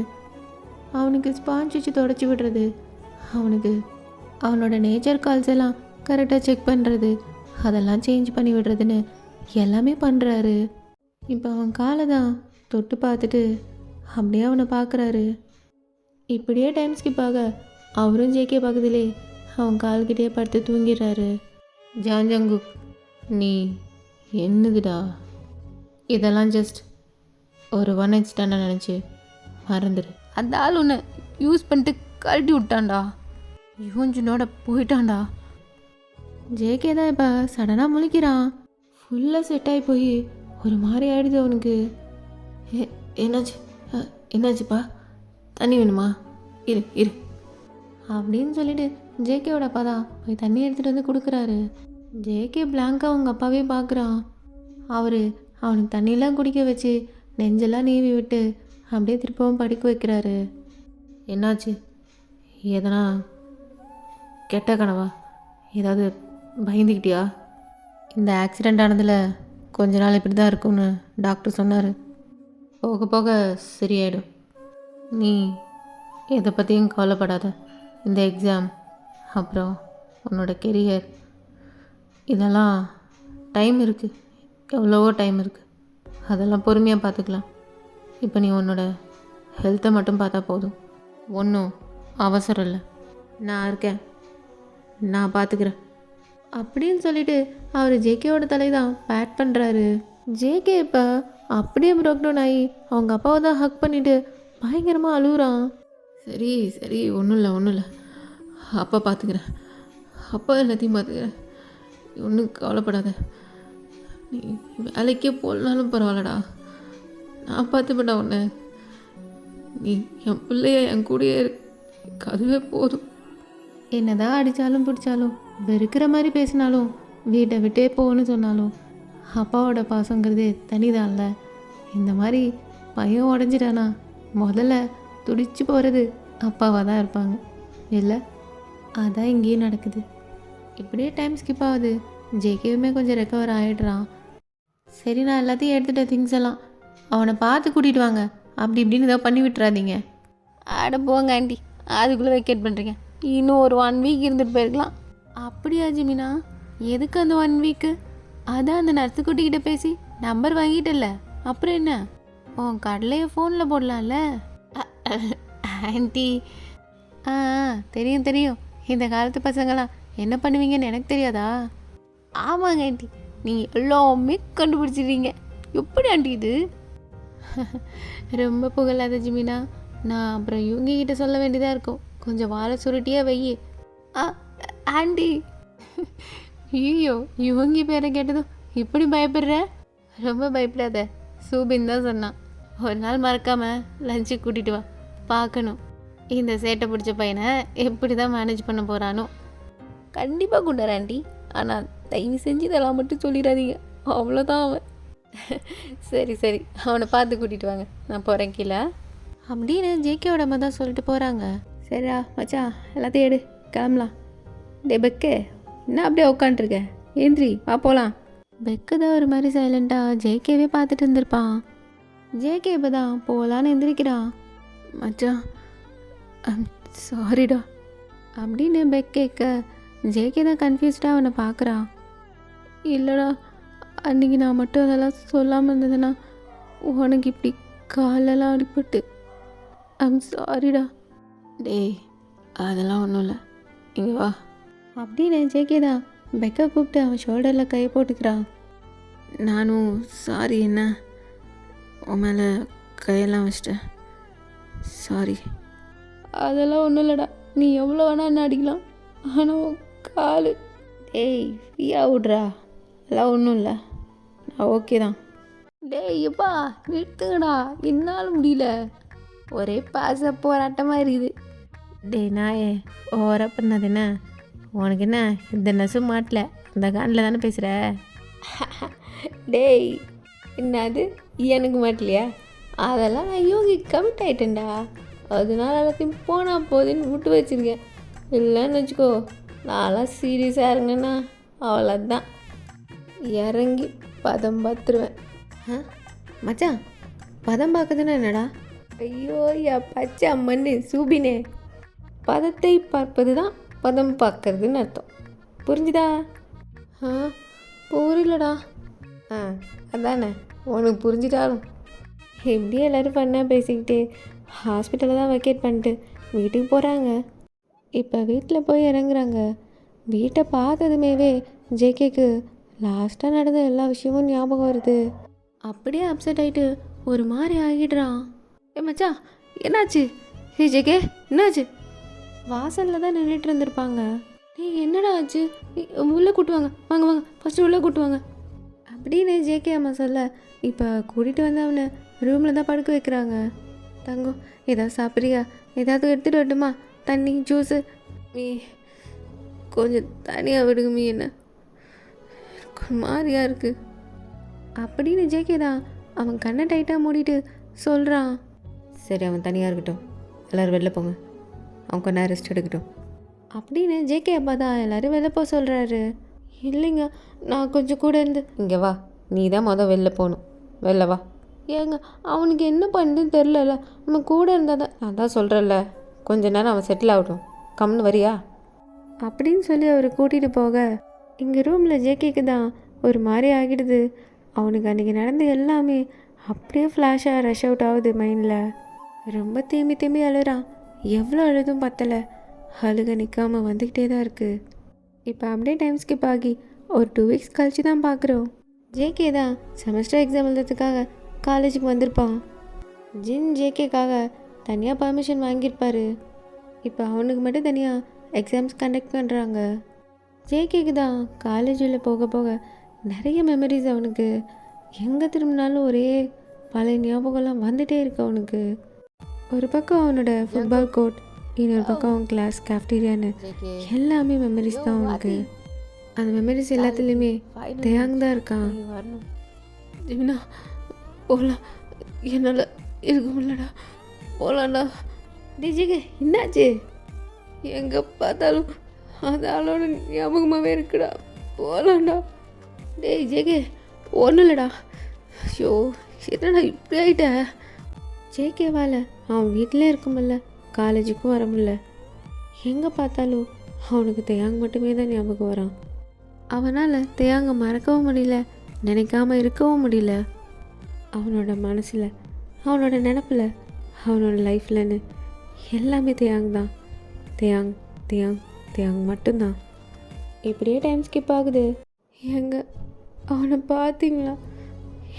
அவனுக்கு ஸ்பாஞ்ச் வச்சு தொடச்சி விடுறது, அவனுக்கு அவனோட நேச்சர் கால்ஸ் எல்லாம் கரெக்டாக செக் பண்ணுறது, அதெல்லாம் சேஞ்ச் பண்ணி விடுறதுன்னு எல்லாமே பண்ணுறாரு. இப்போ அவன் காலை தான் தொட்டு பார்த்துட்டு அப்படியே அவனை பார்க்குறாரு. இப்படியே டைம் ஸ்கிப் ஆக அவரும் ஜேகே பக்கத்திலே அவன் கால்கிட்டே படுத்து தூங்கிடுறாரு. ஜான்ஜங்குக், நீ என்னதுடா இதெல்லாம் ஜஸ்ட் ஒரு ஒன் நைட் ஸ்டாண்டாக நினச்சி மறந்துடு. அந்த ஆள் உன்னை யூஸ் பண்ணிட்டு கழட்டி விட்டான்டா, யூஞ்சினோட போயிட்டான்டா. ஜேகே தான் இப்போ சடனாக முழிக்கிறான். ஃபுல்லாக செட் ஆகி போய் ஒரு மாதிரி ஆயிடுது அவனுக்கு. என்னாச்சு என்னாச்சுப்பா, தண்ணி வேணுமா, இரு இரு அப்படின்னு சொல்லிட்டு ஜேகேவோட அப்பா தான் போய் தண்ணி எடுத்துகிட்டு வந்து கொடுக்குறாரு. ஜேகே பிளாங்காக அவங்க அப்பாவே பார்க்குறான். அவனுக்கு தண்ணியெலாம் குடிக்க வச்சு நெஞ்செல்லாம் நீவி விட்டு அப்படியே திருப்பவும் படிக்க வைக்கிறாரு. என்னாச்சு, எதனா கெட்ட கனவா, ஏதாவது பயந்துக்கிட்டியா? இந்த ஆக்சிடெண்ட் ஆனதில் கொஞ்ச நாள் இப்படி தான் இருக்கும்னு டாக்டர் சொன்னார். போக போக சரியாயிடும். நீ எதை பற்றியும் கவலைப்படாத. இந்த எக்ஸாம் அப்புறம் உன்னோட கெரியர் இதெல்லாம் டைம் இருக்குது, எவ்வளவோ டைம் இருக்குது. அதெல்லாம் பொறுமையாக பார்த்துக்கலாம். இப்போ நீ உன்னோட ஹெல்த்தை மட்டும் பார்த்தா போதும். ஒன்றும் அவசரம் இல்லை, நான் இருக்கேன், நான் பார்த்துக்கிறேன் அப்படின்னு சொல்லிட்டு அவர் ஜேகேவோட தலை தான் பேட் பண்ணுறாரு. ஜேகே இப்போ அப்படியே ப்ரோக் டவுன் ஆகி அவங்க அப்பாவை தான் ஹக் பண்ணிவிட்டு பயங்கரமாக அழுகுறான். சரி சரி, ஒன்றும் இல்லை, அப்பா பார்த்துக்கிறேன், அப்பா எல்லாத்தையும் பார்த்துக்கிறேன், ஒன்றும் கவலைப்படாத. நீ வேலைக்கே போகலனாலும் பரவாயில்லடா, நான் பார்த்துப்படா உன்னை. நீ என் பிள்ளைய என் கூடயே அதுவே போதும். என்னதான் அடித்தாலும் பிடிச்சாலும் வெறுக்கிற மாதிரி பேசினாலும் வீட்டை விட்டே போகணும்னு சொன்னாலும் அப்பாவோட பாசங்கிறது தனிதான்ல. இந்த மாதிரி பையன் உடஞ்சிட்டானா முதல்ல துடிச்சு போகிறது அப்பாவாக தான் இருப்பாங்க இல்லை? அதான் இங்கேயும் நடக்குது. இப்படியே டைம் ஸ்கிப் ஆகுது. ஜேகேவுமே கொஞ்சம் ரெக்கவர் ஆகிடுறான். சரி, நான் எல்லாத்தையும் எடுத்துகிட்ட திங்ஸ் எல்லாம் அவனை பார்த்து கூட்டிகிட்டு வாங்க, அப்படி இப்படின்னு ஏதோ பண்ணி விட்டுறாதீங்க. ஆட போங்க ஆண்டி, அதுக்குள்ளே வெக்கேட் பண்ணுறீங்க, இன்னும் ஒரு 1 வீக் இருந்துட்டு போயிருக்கலாம். அப்படியா ஜிமினா, எதுக்கு அந்த 1 வீக்கு? அதான் அந்த நர்ஸுக்குட்டிக்கிட்ட பேசி நம்பர் வாங்கிட்டல, அப்புறம் என்ன? உன் கடலையை ஃபோனில் போடலாம்ல. ஆண்டி, தெரியும், இந்த காலத்து பசங்களாம் என்ன பண்ணுவீங்கன்னு எனக்கு தெரியாதா? ஆமாங்க ஆண்டி, நீங்கள் எல்லாமே கண்டுபிடிச்சிடுறீங்க. எப்படி ஆண்டி இது? ரொம்ப புகழாத ஜிமினா, நான் அப்புறம் இவங்ககிட்ட சொல்ல வேண்டியதாக இருக்கும். கொஞ்சம் வாழை சுருட்டியாக வை. ஆண்டி, ஐயோ, இவங்க பேரை கேட்டதும் இப்படி பயப்படுற? ரொம்ப பயப்படாத, சூபின் தான் சொன்னான். ஒரு நாள் மறக்காமல் லஞ்சுக்கு கூட்டிகிட்டு வா, பார்க்கணும் இந்த சேட்டை பிடிச்ச பையனை எப்படி தான் மேனேஜ் பண்ண போகிறானோ. கண்டிப்பாக கொண்டார் ஆண்டி, ஆனால் தயவு செஞ்சு இதெல்லாம் மட்டும் சொல்லிடாதீங்க, அவ்வளோதான் அவன். சரி அவனை பார்த்து கூட்டிகிட்டு வாங்க, நான் போகிறேன் கீழே அப்படின்னு ஜேகேவோட அம்மா தான் சொல்லிட்டு போகிறாங்க. சரிடா மச்சான், எல்லாத்தையும் எடு, கிளம்பலாம். டே பெக்கு, என்ன அப்படியே உட்காண்ட்ருக்க, ஏந்திரி வா போகலாம். பெக்கு தான் ஒரு மாதிரி சைலண்ட்டாக ஜேகேவே பார்த்துட்டு இருந்திருப்பான். ஜேகே இப்போ தான் போகலான்னு எந்திரிக்கிறான். மச்சான் சாரிடா அப்படின்னு பெக் கேட்க ஜேகே தான் கன்ஃபியூஸ்டாக அவனை பார்க்குறான். இல்லைடா, அன்றைக்கி நான் மட்டும் அதெல்லாம் சொல்லாமல் இருந்ததுன்னா உனக்கு இப்படி காலெல்லாம் அடிபட்டு சாரிடா. டேய், அதெல்லாம் ஒன்றும் இல்லை, இங்கே வா அப்படின்னு ஜேகே தான் பெக்கை கூப்பிட்டு அவன் ஷோல்டரில் கையை போட்டுக்கிறான். நானும் சாரி, என்ன உன் மேலே கையெல்லாம் வச்சிட்டேன், சாரி. அதெல்லாம் ஒன்றும் இல்லைடா, நீ எவ்வளோ வேணா என்ன அடிக்கலாம், ஆனால் காலு. டேய் ஃப்ரீயா விட்றா, அதெல்லாம் ஒன்றும் இல்லை, நான் ஓகே தான். டேய் எப்பா நிறுத்துங்கடா, என்னால் முடியல, ஒரே பாச போராட்டமாக இருக்குது. டேய் நாயே, ஓவராக பண்ணது என்ன, உனக்கு என்ன இந்த நெசு மாட்டல, அந்த காண்டில் தானே பேசுகிற? டேய் என்னது எனக்கு மாட்டலையா? அதெல்லாம் நான் யோகி கமிட் ஆகிட்டேன்டா, அதனால எல்லாத்தையும் போனால் போதுன்னு விட்டு வச்சுருக்கேன். இல்லைன்னு வச்சுக்கோ, நான்லாம் சீரியஸாக இருங்கண்ணா, அவ்வளோதான். இறங்கி பதம் பார்த்துருவேன். மச்சான், பதம் பார்க்குதுன்னா என்னடா? ஐயோ யா பச்சை அம்மன்னு சூபினே, பதத்தை பார்ப்பது தான் பதம் பார்க்கறதுன்னு அர்த்தம். புரிஞ்சுதா? புரியலடா. அதானே, உனக்கு புரிஞ்சிட்டாலும் எப்படியும் எல்லோரும் பண்ணால் பேசிக்கிட்டு ஹாஸ்பிட்டலில் தான் வெக்கேட் பண்ணிட்டு வீட்டுக்கு போகிறாங்க. இப்போ வீட்டில் போய் இறங்குறாங்க. வீட்டை பார்த்ததுமேவே ஜேகேக்கு லாஸ்ட்டாக நடந்த எல்லா விஷயமும் ஞாபகம் வருது. அப்படியே அப்செட் ஆகிட்டு ஒரு மாதிரி ஆகிடுறான். மச்சான் என்னாச்சு? ஜேகே என்னாச்சு? வாசலில் தான் நின்றுட்டு இருந்திருப்பாங்க. என்னடா ஆச்சு? உள்ளே கூட்டுவாங்க, வாங்க வாங்க ஃபஸ்ட்டு உள்ளே கூட்டுவாங்க அப்படின்னு ஜேகே அம்மா சொல்ல, இப்போ கூட்டிகிட்டு வந்து அவனை ரூமில் தான் படுக்க வைக்கிறாங்க. தங்கம், ஏதாவது சாப்பிட்றியா? ஏதாவது எடுத்துகிட்டு வரட்டுமா? தண்ணி, ஜூஸு? மீ கொஞ்சம் தனியாக விடுங்க மீ, என்ன மாதிரியா இருக்குது அப்படின்னு ஜேகே தான் அவன் கண்ணை டைட்டாக மூடிட்டு சொல்கிறான். சரி, அவன் தனியாக இருக்கட்டும், எல்லோரும் வெளில போங்க, அவன் கொஞ்ச நேரம் ரெஸ்ட் எடுக்கட்டும் அப்படின்னு ஜேகே அப்பா தான் எல்லோரும் வெளில போக சொல்கிறாரு. இல்லைங்க, நான் கொஞ்சம் கூட இருந்து. இங்கே வா, நீ தான் வெளில போகணும், வெளில வா. ஏங்க, அவனுக்கு என்ன பண்ணுதுன்னு தெரிலல, நம்ம கூட இருந்தால் தான். நான் தான் சொல்கிறேன்ல, கொஞ்ச நேரம் அவன் செட்டில் ஆகட்டும், கம்னு வரியா அப்படின்னு சொல்லி அவர் கூட்டிகிட்டு போக, இங்கே ரூமில் ஜேகேக்கு தான் ஒரு மாதிரி ஆகிடுது. அவனுக்கு அன்றைக்கி நடந்த எல்லாமே அப்படியே ஃப்ளாஷாக ரஷ் அவுட் ஆகுது மைண்டில். ரொம்ப தேம்பி தேம்பி அழுறான். எவ்வளோ அழுதும் பத்தலை, அழுக நிற்காமல் வந்துக்கிட்டே தான் இருக்குது. இப்போ அப்படியே டைம் ஸ்கிப் ஆகி ஒரு 2 வீக்ஸ் கழித்து தான் பார்க்குறோம். ஜேகே தான் செமஸ்டர் எக்ஸாம் எழுதுறதுக்காக காலேஜுக்கு வந்திருப்பான். ஜேகேக்காக தனியாக பர்மிஷன் வாங்கியிருப்பார். இப்போ அவனுக்கு மட்டும் தனியாக எக்ஸாம்ஸ் கண்டக்ட் பண்ணுறாங்க. ஜேகேக்கு தான் காலேஜ் உள்ள போக போக நிறைய மெமரிஸ் அவனுக்கு. எங்கே திரும்பினாலும் ஒரே பழைய ஞாபகம்லாம் வந்துகிட்டே இருக்கு அவனுக்கு. ஒரு பக்கம் அவனோட ஃபுட்பால் கோர்ட், இன்னொரு பக்கம் அவன் கிளாஸ், கேஃப்டீரியான்னு எல்லாமே மெமரிஸ் தான் அவனுக்கு. அந்த மெமரிஸ் எல்லாத்துலேயுமே தேயாங் தான் இருக்கான். ஜீவனா போகலாம், என்னால் இருக்க முடியலடா, போகலாண்டா. ஜேகே என்னாச்சு? எங்கே பார்த்தாலும் அந்த ஆளோட ஞாபகமாகவே இருக்குடா, போகலாண்டா. டேய் ஜேகே, ஒன்றும் இல்லைடா. ஐயோ என்னடா இப்படி ஆகிட்ட? ஜேகேவால் அவன் வீட்டிலே இருக்க முடியல, காலேஜுக்கும் வர முடியல. எங்கே பார்த்தாலும் அவனுக்கு தேயாங் மட்டுமே தான் ஞாபகம் வரான். அவனால் தேயாங்க மறக்கவும் முடியல, நினைக்காம இருக்கவும் முடியல. அவனோட மனசில், அவனோட நினப்பில், அவனோட லைஃப்லன்னு எல்லாமே தேயாங் தான். தேயாங் தேயாங் தேயாங் மட்டும்தான். இப்படியே டைம் ஸ்கிப் ஆகுது. எங்க அவனை பார்த்தீங்களா?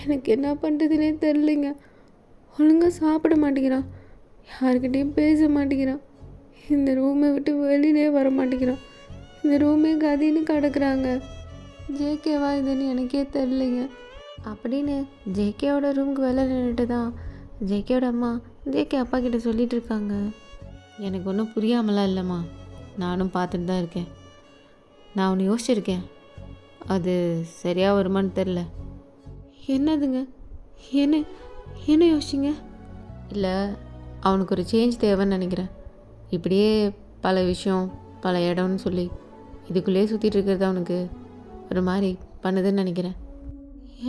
எனக்கு என்ன பண்ணுறதுனே தெரிலிங்க. ஒழுங்காக சாப்பிட மாட்டேங்கிறான், யாருக்கிட்டையும் பேச மாட்டேங்கிறான், இந்த ரூமை விட்டு வெளியிலே வர மாட்டேங்கிறான். இந்த ரூமே கதின்னு கிடக்குறாங்க. ஜேகேவா இதுன்னு எனக்கே தெரிலிங்க அப்படின்னு ஜேகேவோட ரூமுக்கு வெளில நின்றுட்டு தான் ஜேகேவோட அம்மா ஜேகே அப்பா கிட்ட சொல்லிகிட்டு இருக்காங்க. எனக்கு ஒன்றும் புரியாமலாம் இல்லைம்மா, நானும் பார்த்துட்டு தான் இருக்கேன். நான் ஒன்று யோசிச்சிருக்கேன், அது சரியாக வருமானு தெரில. என்னதுங்க? என்ன என்ன யோசிச்சிங்க? இல்லை, அவனுக்கு ஒரு சேஞ்ச் தேவைன்னு நினைக்கிறேன். இப்படியே பல விஷயம், பல இடம்னு சொல்லி இதுக்குள்ளேயே சுற்றிட்டு இருக்கிறது அவனுக்கு ஒரு மாதிரி பண்ணுதுன்னு நினைக்கிறேன்.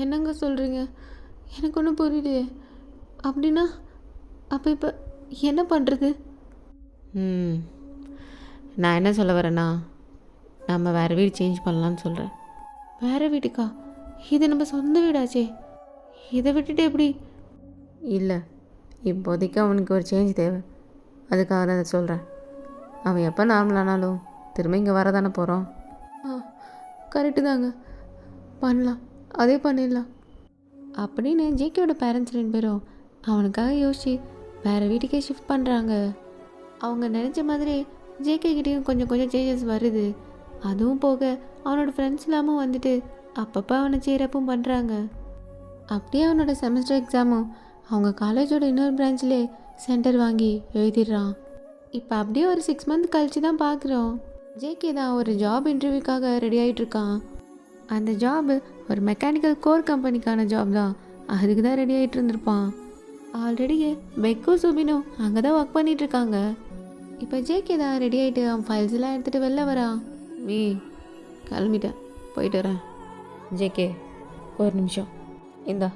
என்னங்க சொல்கிறீங்க? எனக்கு ஒன்றும் புரியலையே. அப்படின்னா அப்போ இப்போ என்ன பண்ணுறது? நான் என்ன சொல்ல வரேன்னா, நம்ம வேறு வீடு சேஞ்ச் பண்ணலான்னு சொல்கிறேன். வேறு வீட்டுக்கா? இது நம்ம சொந்த வீடாச்சே, இதை விட்டுட்டு எப்படி? இல்லை, இப்போதைக்கு அவனுக்கு ஒரு சேஞ்ச் தேவை, அதுக்காக தான் அதை சொல்கிறேன். அவன் எப்போ நார்மலானாலும் திரும்ப இங்கே வரதானே போகிறோம். கரெக்டு தாங்க, பண்ணலாம், அதே பண்ணிடலாம் அப்படின்னு ஜேகேவோட பேரண்ட்ஸ் 2 பேரும் அவனுக்காக யோசிச்சு வேறு வீட்டுக்கே ஷிஃப்ட் பண்ணுறாங்க. அவங்க நினச்ச மாதிரி ஜேகே கிட்டேயும் கொஞ்சம் கொஞ்சம் சேஞ்சஸ் வருது. அதுவும் போக அவனோட ஃப்ரெண்ட்ஸ் இல்லாமல் வந்துட்டு அப்பப்போ அவனை சேரப்பும் பண்ணுறாங்க. அப்படியே அவனோட செமஸ்டர் எக்ஸாமும் அவங்க காலேஜோட இன்னொரு பிரான்ச்லேயே சென்டர் வாங்கி எழுதிடுறான். இப்போ அப்படியே ஒரு 6 மந்த் கழித்து தான் பார்க்குறோம். ஜேகே தான் ஒரு ஜாப் இன்டர்வியூக்காக ரெடி ஆகிட்டுருக்கான். அந்த ஜாபு ஒரு மெக்கானிக்கல் கோர் கம்பெனிக்கான ஜாப் தான். அதுக்கு தான் ரெடி ஆகிட்டு இருந்திருப்பான். ஆல்ரெடியே பெக்கோ சுபினும் அங்கே தான் ஒர்க் பண்ணிகிட்ருக்காங்க. இப்போ ஜேகே தான் ரெடி ஆகிட்டு அவன் ஃபைல்ஸ் எல்லாம் எடுத்துகிட்டு வெளில வரான். கிளம்பிட்டேன், போயிட்டு வரேன் ஜேகே, ஒரு நிமிஷம். இந்தா,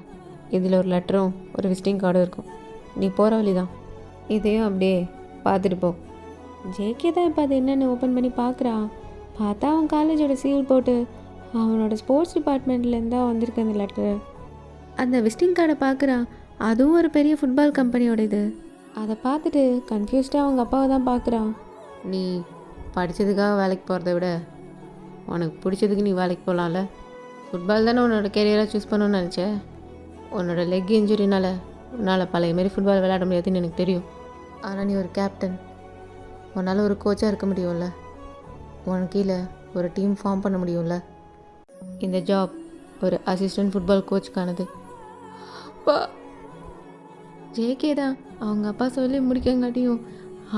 இதில் ஒரு லெட்டரும் ஒரு விசிட்டிங் கார்டும் இருக்கும். நீ போகிற வழி தான். இதையும் அப்படியே பார்த்துட்டு போ. ஜேகே தான் இப்போ அது என்னென்னு ஓப்பன் பண்ணி பார்க்குறான். பார்த்தா அவன் காலேஜோட சீல் போட்டு அவனோட ஸ்போர்ட்ஸ் டிபார்ட்மெண்ட்லேருந்து தான் வந்திருக்கு அந்த லெட்டரு. அந்த விசிட்டிங் கார்டை பார்க்குறான். அதுவும் ஒரு பெரிய ஃபுட்பால் கம்பெனியோட இது. அதை பார்த்துட்டு கன்ஃபியூஸ்டாக அவங்க அப்பாவை தான் பார்க்குறான். நீ படித்ததுக்காக வேலைக்கு போகிறத விட உனக்கு பிடிச்சதுக்கு நீ வேலைக்கு போகலாம்ல. ஃபுட்பால் தானே உன்னோட கெரியராக சூஸ் பண்ணணும்னு நினச்சேன். உன்னோட லெக் இன்ஜுரினால உன்னால் பழைய மாரி ஃபுட்பால் விளையாட முடியாதுன்னு எனக்கு தெரியும். ஆனால் நீ ஒரு கேப்டன், உன்னால் ஒரு கோச்சாக இருக்க முடியும்ல. உனக்கு கீழே ஒரு டீம் ஃபார்ம் பண்ண முடியும்ல. இந்த ஜாப் ஒரு அசிஸ்டன்ட் ஃபுட்பால் கோச்சுக்கானது. அப்பா, ஜேகே தான் அவங்க அப்பா சொல்லி முடிக்கங்காட்டியும்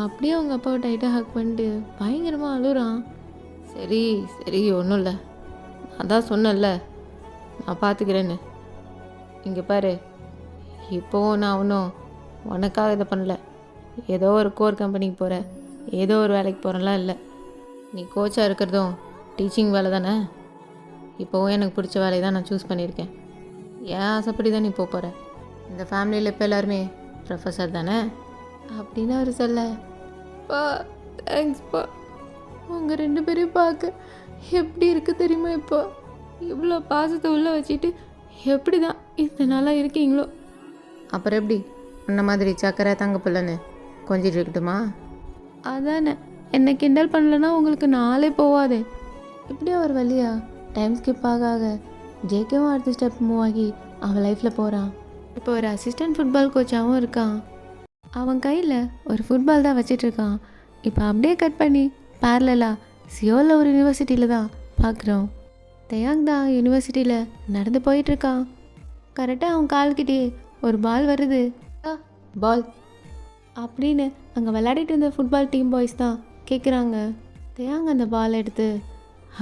அப்படியே அவங்க அப்பாவை டைட்டாக ஹக் பண்ணிட்டு பயங்கரமாக அழுறான். சரி சரி, ஒன்றும் இல்லை, அதான் சொன்னேன்ல நான் பார்த்துக்கிறேன்னு. இங்கே பாரு, இப்போவும் நான் ஒன்றும் உனக்காக இதை பண்ணல. ஏதோ ஒரு கோர் கம்பெனிக்கு போகிற, ஏதோ ஒரு வேலைக்கு போகிறலாம் இல்லை. நீ கோச்சாக இருக்கிறதும் டீச்சிங் வேலை தானே. இப்போவும் எனக்கு பிடிச்ச வேலையை தான் நான் சூஸ் பண்ணியிருக்கேன். ஏன் ஆசைப்படி தான் நீ போகிற. இந்த ஃபேமிலியில் இப்போ எல்லாருமே ப்ரொஃபஸர் தானே அப்படின்னு அவர் சொல்ல, பா தேங்க்ஸ்ப்பா, உங்கள் 2 பேரையும் பார்க்க எப்படி இருக்குது தெரியுமா. இப்போ இவ்வளோ பாசத்தை உள்ளே வச்சுட்டு எப்படி தான் இத்தனை நாளாக இருக்கீங்களோ. அப்புறம் எப்படி இந்த மாதிரி சக்கரை தங்க பிள்ளைன்னு கொஞ்சிட்டு இருக்கட்டுமா. அதானே, என்னை கிண்டல் பண்ணலன்னா உங்களுக்கு நாளே போவாது. இப்படி ஒரு வழியா டைம் ஸ்கிப் ஆக ஜேகேவும் அடுத்த ஸ்டெப் மூவ் ஆகி அவன் லைஃப்பில் போகிறான். இப்போ ஒரு அசிஸ்டன்ட் ஃபுட்பால் கோச்சாகவும் இருக்கான். அவன் கையில் ஒரு ஃபுட்பால் தான் வச்சிட்ருக்கான். இப்போ அப்படியே கட் பண்ணி பேரலா சியோலில் ஒரு யூனிவர்சிட்டியில் தான் பார்க்குறோம். தயாங் தான் யூனிவர்சிட்டியில் நடந்து போயிட்டுருக்கான். கரெக்டாக அவன் கால்கிட்டே ஒரு பால் வருது. பால் அப்படின்னு அங்கே விளையாடிட்டு இருந்த ஃபுட்பால் டீம் பாய்ஸ் தான் கேட்குறாங்க. தயாங் அந்த பால் எடுத்து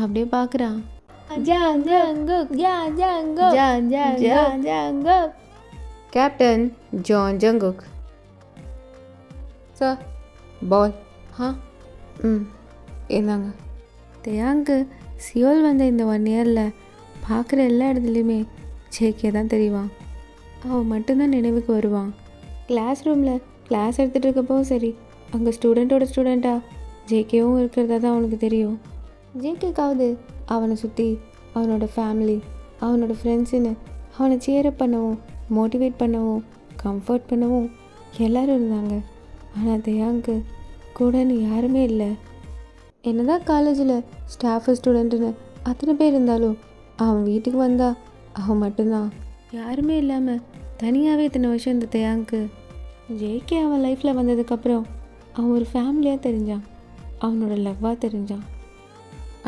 அப்படியே பார்க்குறான். கேப்டன் ஜான் ஜங்குக் சார், பால். இருந்தாங்க. தயாங்கு சியோல் வந்த இந்த 1 இயரில் பார்க்குற எல்லா இடத்துலையுமே ஜேகே தான் தெரிவான். அவன் மட்டும்தான் நினைவுக்கு வருவான். கிளாஸ் ரூமில் கிளாஸ் எடுத்துகிட்டு இருக்கப்போ சரி, அங்கே ஸ்டூடெண்ட்டாக ஜேகேவும் இருக்கிறதா தான் அவனுக்கு தெரியும். ஜேகேக்காவது அவனை சுற்றி அவனோட ஃபேமிலி, அவனோட ஃப்ரெண்ட்ஸுன்னு அவனை சேரப் பண்ணவும், மோட்டிவேட் பண்ணவும், கம்ஃபர்ட் பண்ணவும் எல்லோரும் இருந்தாங்க. ஆனால் தயாங்கு கூடன்னு யாருமே இல்லை. என்னதான் காலேஜில் ஸ்டாஃபு ஸ்டூடெண்ட்டுன்னு அத்தனை பேர் இருந்தாலும் அவன் வீட்டுக்கு வந்தால் அவன் மட்டும்தான். யாருமே இல்லாமல் தனியாகவே இத்தனை வருஷம் இந்த தயாங்கு. ஜேகே அவன் லைஃப்பில் வந்ததுக்கப்புறம் அவன் ஒரு ஃபேமிலியாக தெரிஞ்சான், அவனோட லவ்வாக தெரிஞ்சான்.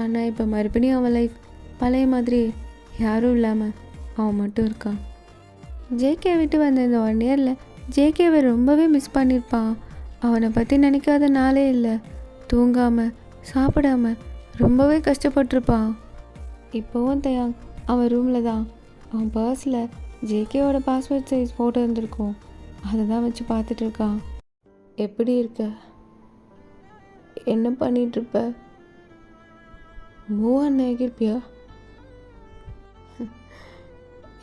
ஆனால் இப்போ மறுபடியும் அவன் லைஃப் பழைய மாதிரி யாரும் இல்லாமல் அவன் மட்டும் இருக்கான். ஜேகே விட்டு வந்த இந்த 1 இயரில் ஜேகேவை ரொம்பவே மிஸ் பண்ணியிருப்பான். அவனை பற்றி நினைக்காத நாளே இல்லை. தூங்காமல் சாப்பிடாம ரொம்பவே கஷ்டப்பட்டிருப்பான். இப்போவும் தயாங் அவன் ரூமில் தான். அவன் பர்ஸில் ஜேகேவோட பாஸ்போர்ட் சைஸ் ஃபோட்டோ இருந்திருக்கும். அதை தான் வச்சு பார்த்துட்ருக்கான். எப்படி இருக்க, என்ன பண்ணிகிட்ருப்ப, மூவ் ஆன் ஆகியிருப்பியா,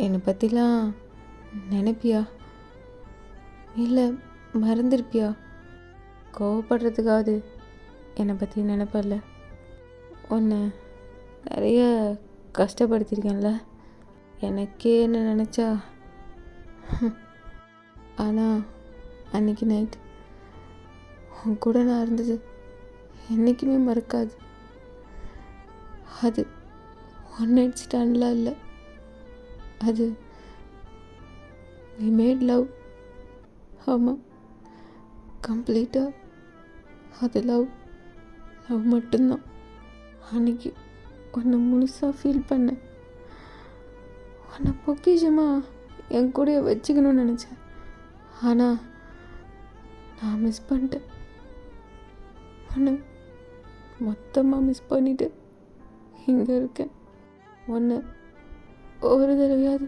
என்னை பற்றிலாம் நினைப்பியா, இல்லை மறந்துருப்பியா, கோவப்படுறதுக்காவது என்னை பற்றி நினைப்பல, உன்னை நிறைய கஷ்டப்படுத்தியிருக்கேன்ல, எனக்கே என்ன நினச்சா. ஆனால் அன்றைக்கி நைட் உன் கூட நான் இருந்தது என்றைக்குமே மறக்காது. அது 1 நைட் ஸ்டாண்ட்லாம் இல்லை, அது we made love. ஆமாம், கம்ப்ளீட்டாக அது லவ் மட்டும்தான். அன்றைக்கி உன்னை முழுசாக ஃபீல் பண்ணேன். உன்னை பொக்கிஷமாக என் கூட வச்சுக்கணும்னு நினச்சேன். ஆனால் நான் மிஸ் பண்ணிட்டேன். உன்னை மொத்தமாக மிஸ் பண்ணிவிட்டு இங்கே இருக்கேன். உன்னை ஒரு தடவையாவது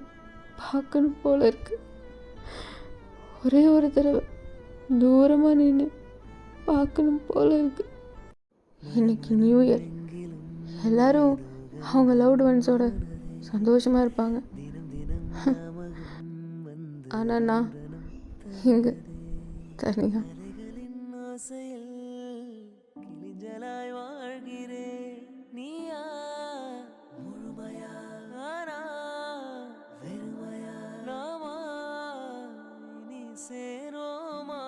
பார்க்கணும் போல இருக்கு. ஒரே ஒரு தடவை தூரமாக நின்று பார்க்கணும் போல இருக்கு. இன்னைக்கு நியூ இயர், எல்லோரும் அவங்க லவ்டு ஒன்ஸோட சந்தோஷமாக இருப்பாங்க. ஆனால் நான் இங்கே தனியாக. கிளிஞ்சலாய் வாழ்கிறேன் நீயா முழுமையா நானா வெறுமையா நாமா நீ சேரோமா.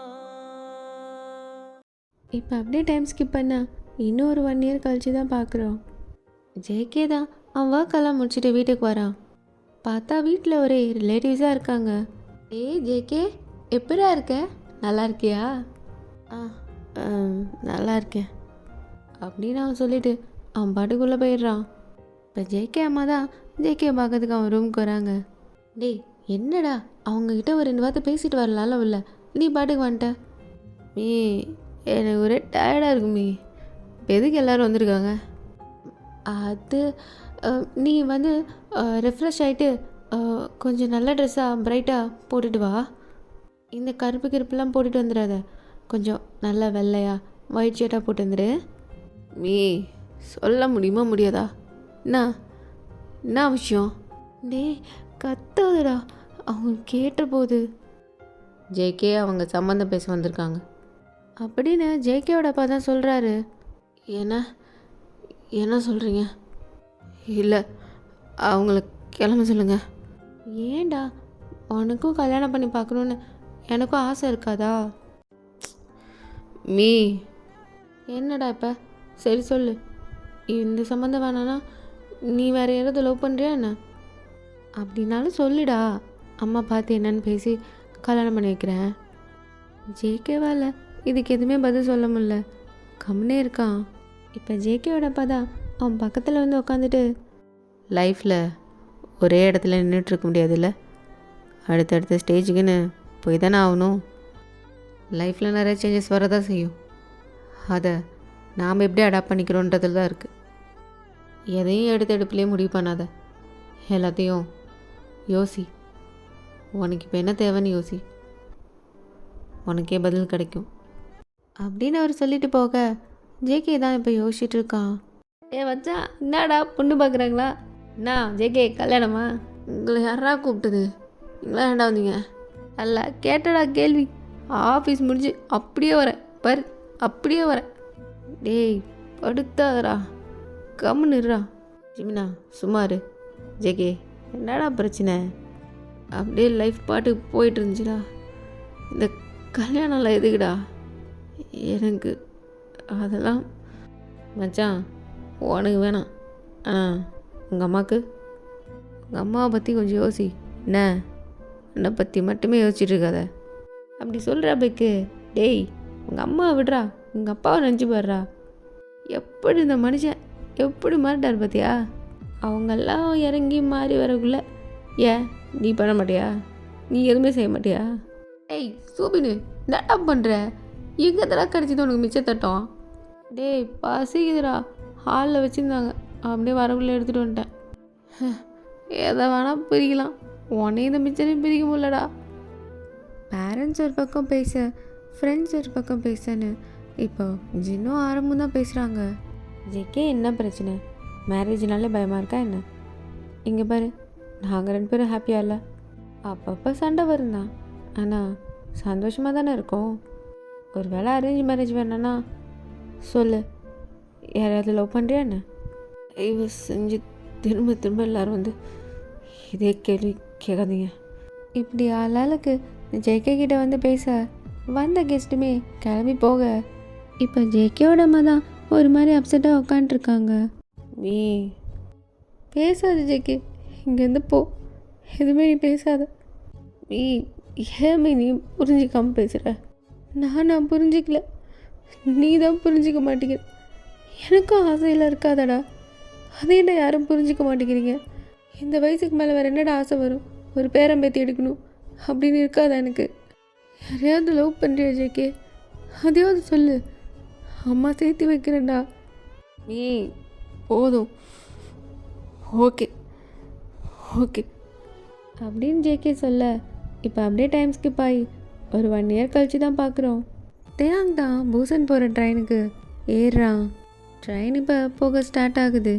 இப்போ அப்படியே டைம் ஸ்கிப் பண்ணா இன்னும் ஒரு 1 இயர் கழிச்சு தான் பார்க்குறோம். ஜேகே தான் அவன் ஒர்க்கெல்லாம் முடிச்சுட்டு வீட்டுக்கு வரான். பார்த்தா வீட்டில் ஒரே ரிலேட்டிவ்ஸாக இருக்காங்க. ஏய் ஜேகே, எப்படா இருக்க? நல்லா இருக்கியா? ஆ நல்லா இருக்கேன் அப்படின்னு அவன் சொல்லிட்டு அவன் பாட்டுக்குள்ளே போயிடுறான். இப்போ ஜேகே அம்மா தான் ஜேகே பார்க்கறதுக்கு அவன் ரூமுக்கு வராங்க. டேய் என்னடா, அவங்கக்கிட்ட ஒரு 2 வார்த்தை பேசிட்டு வரலாம்ல உள்ள, நீ பாட்டுக்கு வந்துட்ட? மீ எனக்கு ஒரே டயர்டாக இருக்கு மீ. இப்போ எதுக்கு எல்லோரும் வந்திருக்காங்க? அது நீ வந்து ரெஃப்ரெஷ் ஆகிட்டு கொஞ்சம் நல்ல ட்ரெஸ்ஸாக பிரைட்டாக போட்டுட்டு வா. இந்த கருப்பு கருப்புலாம் போட்டுட்டு வந்துடாத, கொஞ்சம் நல்லா வெள்ளையா ஒயிட் ஷர்ட்டாக போட்டு வந்துடு. மீ சொல்ல முடியுமா முடியாதா? என்ன விஷயம்? டே கத்தாதடா, அவங்க கேட்ட போது. ஜேகே அவங்க சம்மந்தம் பேச வந்திருக்காங்க அப்படின்னு ஜேகேவோட அப்பா தான் சொல்கிறாரு. என்ன சொல்கிறீங்க? இல்லை அவங்கள கிளம்ப சொல்லுங்க. ஏண்டா, உனக்கும் கல்யாணம் பண்ணி பார்க்கணுன்னு எனக்கும் ஆசை இருக்காதா? மீ என்னடா இப்போ? சரி சொல்லு, இந்த சம்மந்தம் வேணான்னா நீ வேறு யாராவது லவ் பண்ணுறியா என்ன? அப்படின்னாலும் சொல்லுடா, அம்மா பார்த்து என்னன்னு பேசி கல்யாணம் பண்ணி வைக்கிறேன். ஜேகேவால் இதுக்கு எதுவுமே பதில் சொல்ல முடியல, கம்முனே இருக்கான். இப்போ ஜேகேவோட அப்பா தான் அவன் பக்கத்தில் வந்து உட்காந்துட்டு, லைஃப்பில் ஒரே இடத்துல நின்றுட்டுருக்க முடியாதுல்ல, அடுத்தடுத்த ஸ்டேஜுக்குன்னு போய் தானே ஆகணும். லைஃப்பில் நிறைய சேஞ்சஸ் வரதான் செய்யும், அதை நாம் எப்படி அடாப்ட் பண்ணிக்கிறோன்றதுல தான் இருக்குது. எதையும் எடுப்புலேயே முடிவு பண்ணாத, எல்லாத்தையும் யோசி. உனக்கு இப்போ என்ன தேவைன்னு யோசி, உனக்கே பதில் கிடைக்கும் அப்படின்னு அவர் சொல்லிட்டு போக ஜேகே தான் இப்போ யோசிச்சுட்டு இருக்கான். வச்சா என்னடா பொண்ணு பார்க்குறாங்களா? என்ன ஜேகே கல்யாணமா? உங்களை யாரா கூப்பிட்டது? நீங்களா ஏண்டா வந்தீங்க? அல்ல கேட்டடா கேள்வி. ஆஃபீஸ் முடிஞ்சு அப்படியே வரேன் பாரு, அப்படியே வரேன். டேய் படுத்தாதடா, கம்முன்னுறா. ஜிமினா சும்மாரு. ஜேகே என்னடா பிரச்சனை? அப்படியே லைஃப் பாட்டுக்கு போயிட்டு இருந்துச்சுடா, இந்த கல்யாணம்லாம் எதுக்குடா எனக்கு? அதெல்லாம் மச்சான் உனக்கு வேணாம், ஆனால் உங்கள் அம்மாவுக்கு, உங்கள் அம்மாவை பற்றி கொஞ்சம் யோசி. என்னை பற்றி மட்டுமே யோசிச்சுட்டு இருக்காத. அப்படி சொல்கிற பெக்கு. டேய் உங்கள் அம்மாவை விடுறா, உங்கள் அப்பாவை நினச்சி பாடுறா. எப்படி இந்த மனுஷன் எப்படி மாறிட்டார் பார்த்தியா? அவங்கெல்லாம் இறங்கி மாறி வரக்குள்ள ஏன் நீ பண்ண மாட்டியா? நீ எதுவுமே செய்ய மாட்டியா? ஏய் சூபினு, என்னடா பண்ணுற? எங்கே தடா கிடச்சிது உனக்கு மிச்சத்தட்டம்? டேய் பசிக்குதுடா, ஹாலில் வச்சுருந்தாங்க, அப்படியே வரக்குள்ளே எடுத்துகிட்டு வந்துட்டேன். எதை வேணால் பிரிக்கலாம், உடனே இந்த மிச்சரையும் பிரிக்க முடியலடா. பேரண்ட்ஸ் ஒரு பக்கம் பேச, ஃப்ரெண்ட்ஸ் ஒரு பக்கம் பேசன்னு இப்போ ஜின்னும் ஆரம்பம் தான் பேசுகிறாங்க. ஜேகே என்ன பிரச்சனை? மேரேஜ்னாலே பயமாக இருக்கா என்ன? இங்கே பாரு, நாங்கள் 2 பேரும் ஹாப்பியாக இல்லை, அப்பப்போ சண்டை வருந்தான், ஆனால் சந்தோஷமாக தானே இருக்கோம். ஒரு வேளை அரேஞ்ச் மேரேஜ் வேணான்னா சொல்லு, யாரையாவது லவ் பண்ணுறியா என்ன? தயவு செஞ்சு திரும்ப திரும்ப எல்லோரும் வந்து இதே கேள்வி கேட்காதீங்க. இப்படி ஆளாளுக்கு ஜேகே கிட்ட வந்து பேச வந்த கெஸ்ட்டுமே கிளம்பி போக இப்போ ஜேகேவோட அம்மா தான் ஒரு மாதிரி அப்செட்டாக உட்காண்ட்ருக்காங்க. மீ பேசாத ஜேகே, இங்கேருந்து போ, எதுவுமே நீ பேசாத. மீ ஏமே நீ புரிஞ்சிக்காமல் பேசுகிற? நான் புரிஞ்சிக்கல, நீ தான் புரிஞ்சிக்க மாட்டேங்கிற. எனக்கும் ஆசையெல்லாம் இருக்காதடா, அதையேடா யாரும் புரிஞ்சிக்க மாட்டேங்கிறீங்க. இந்த வயசுக்கு மேலே வேறு என்னடா ஆசை வரும்? ஒரு பேரம்பேத்தி எடுக்கணும் அப்படின்னு இருக்காதா எனக்கு? யாரையாவது லவ் பண்ணுறியா ஜேகே? அதையாவது சொல்லு, அம்மா சேர்த்து வைக்கிறேன்டா. நீ போதும், ஓகே ஓகே அப்படின்னு ஜேகே சொல்ல இப்போ அப்படியே டைம் ஸ்கிப் ஆகி ஒரு 1 இயர் கழிச்சு தான் பார்க்குறோம். தேயாங் தான் பூசன் போகிற ட்ரெயினுக்கு ஏறுறான். ட்ரெயின் இப்போ போக ஸ்டார்ட் ஆகுது.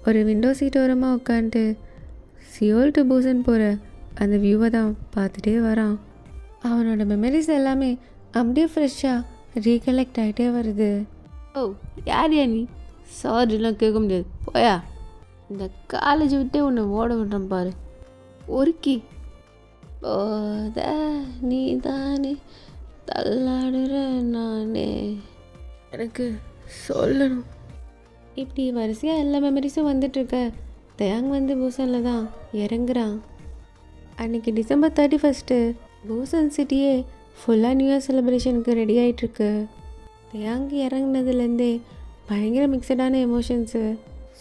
ஒரு விண்டோ சீட் ஓரமாக உட்காந்துட்டு சியோல் டு பூசன் போகிற அந்த வியூவை தான் பார்த்துட்டே வரான். அவனோட மெமரிஸ் எல்லாமே அப்படியே ஃப்ரெஷ்ஷாக ரீகலெக்ட் ஆகிட்டே வருது. ஓ யார் நீ? சாரிலாம் கேட்க முடியாது, போயா. இந்த காலேஜ் விட்டே உன்னை ஓட விடுறேன் பாரு, ஒருக்கி. போத நீ தானே தள்ளாடுற நானே, எனக்கு சொல்லணும். இப்படி வரிசையாக எல்லா மெமரிஸும் வந்துட்டுருக்க தயாங் வந்து பூசனில் தான் இறங்குறான். அன்றைக்கி டிசம்பர் 31 பூசன் சிட்டியே ஃபுல்லாக நியூ இயர் செலிப்ரேஷனுக்கு ரெடி ஆகிட்டுருக்கு. தயாங் இறங்குனதுலேருந்தே பயங்கர மிக்சடான எமோஷன்ஸு.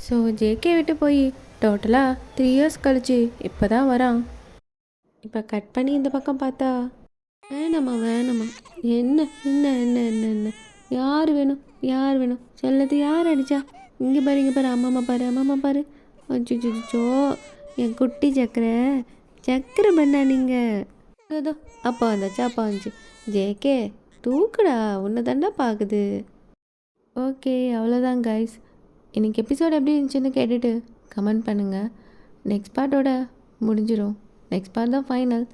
ஸோ ஜேகே விட்டு போய் டோட்டலாக 3 இயர்ஸ் கழிச்சு இப்போ தான் வரான். இப்போ கட் பண்ணி இந்த பக்கம் பார்த்தா, வேணாம்மா என்ன என்ன என்ன என்ன என்ன யார் வேணும் செல்லத்து யார் அடிச்சா? இங்கே பாரு அம்மாம்மா பாரு. அச்சோ என் குட்டி சக்கரை பண்ணா நீங்கள். அதோ அப்பா வந்துச்சு. ஜேகே தூக்குடா, உன்னை தாண்டா பார்க்குது. ஓகே, அவ்வளோதான் கைஸ். இன்றைக்கி எபிசோட் எப்படி இருந்துச்சுன்னு கேட்டுட்டு கமெண்ட் பண்ணுங்கள். நெக்ஸ்ட் பார்ட்டோட முடிஞ்சிடும். நெக்ஸ்ட் பார்ட் தான் ஃபைனல்.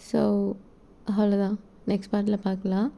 ஸோ அவ்வளோதான், நெக்ஸ்ட் பார்ட்டில் பார்க்கலாம்.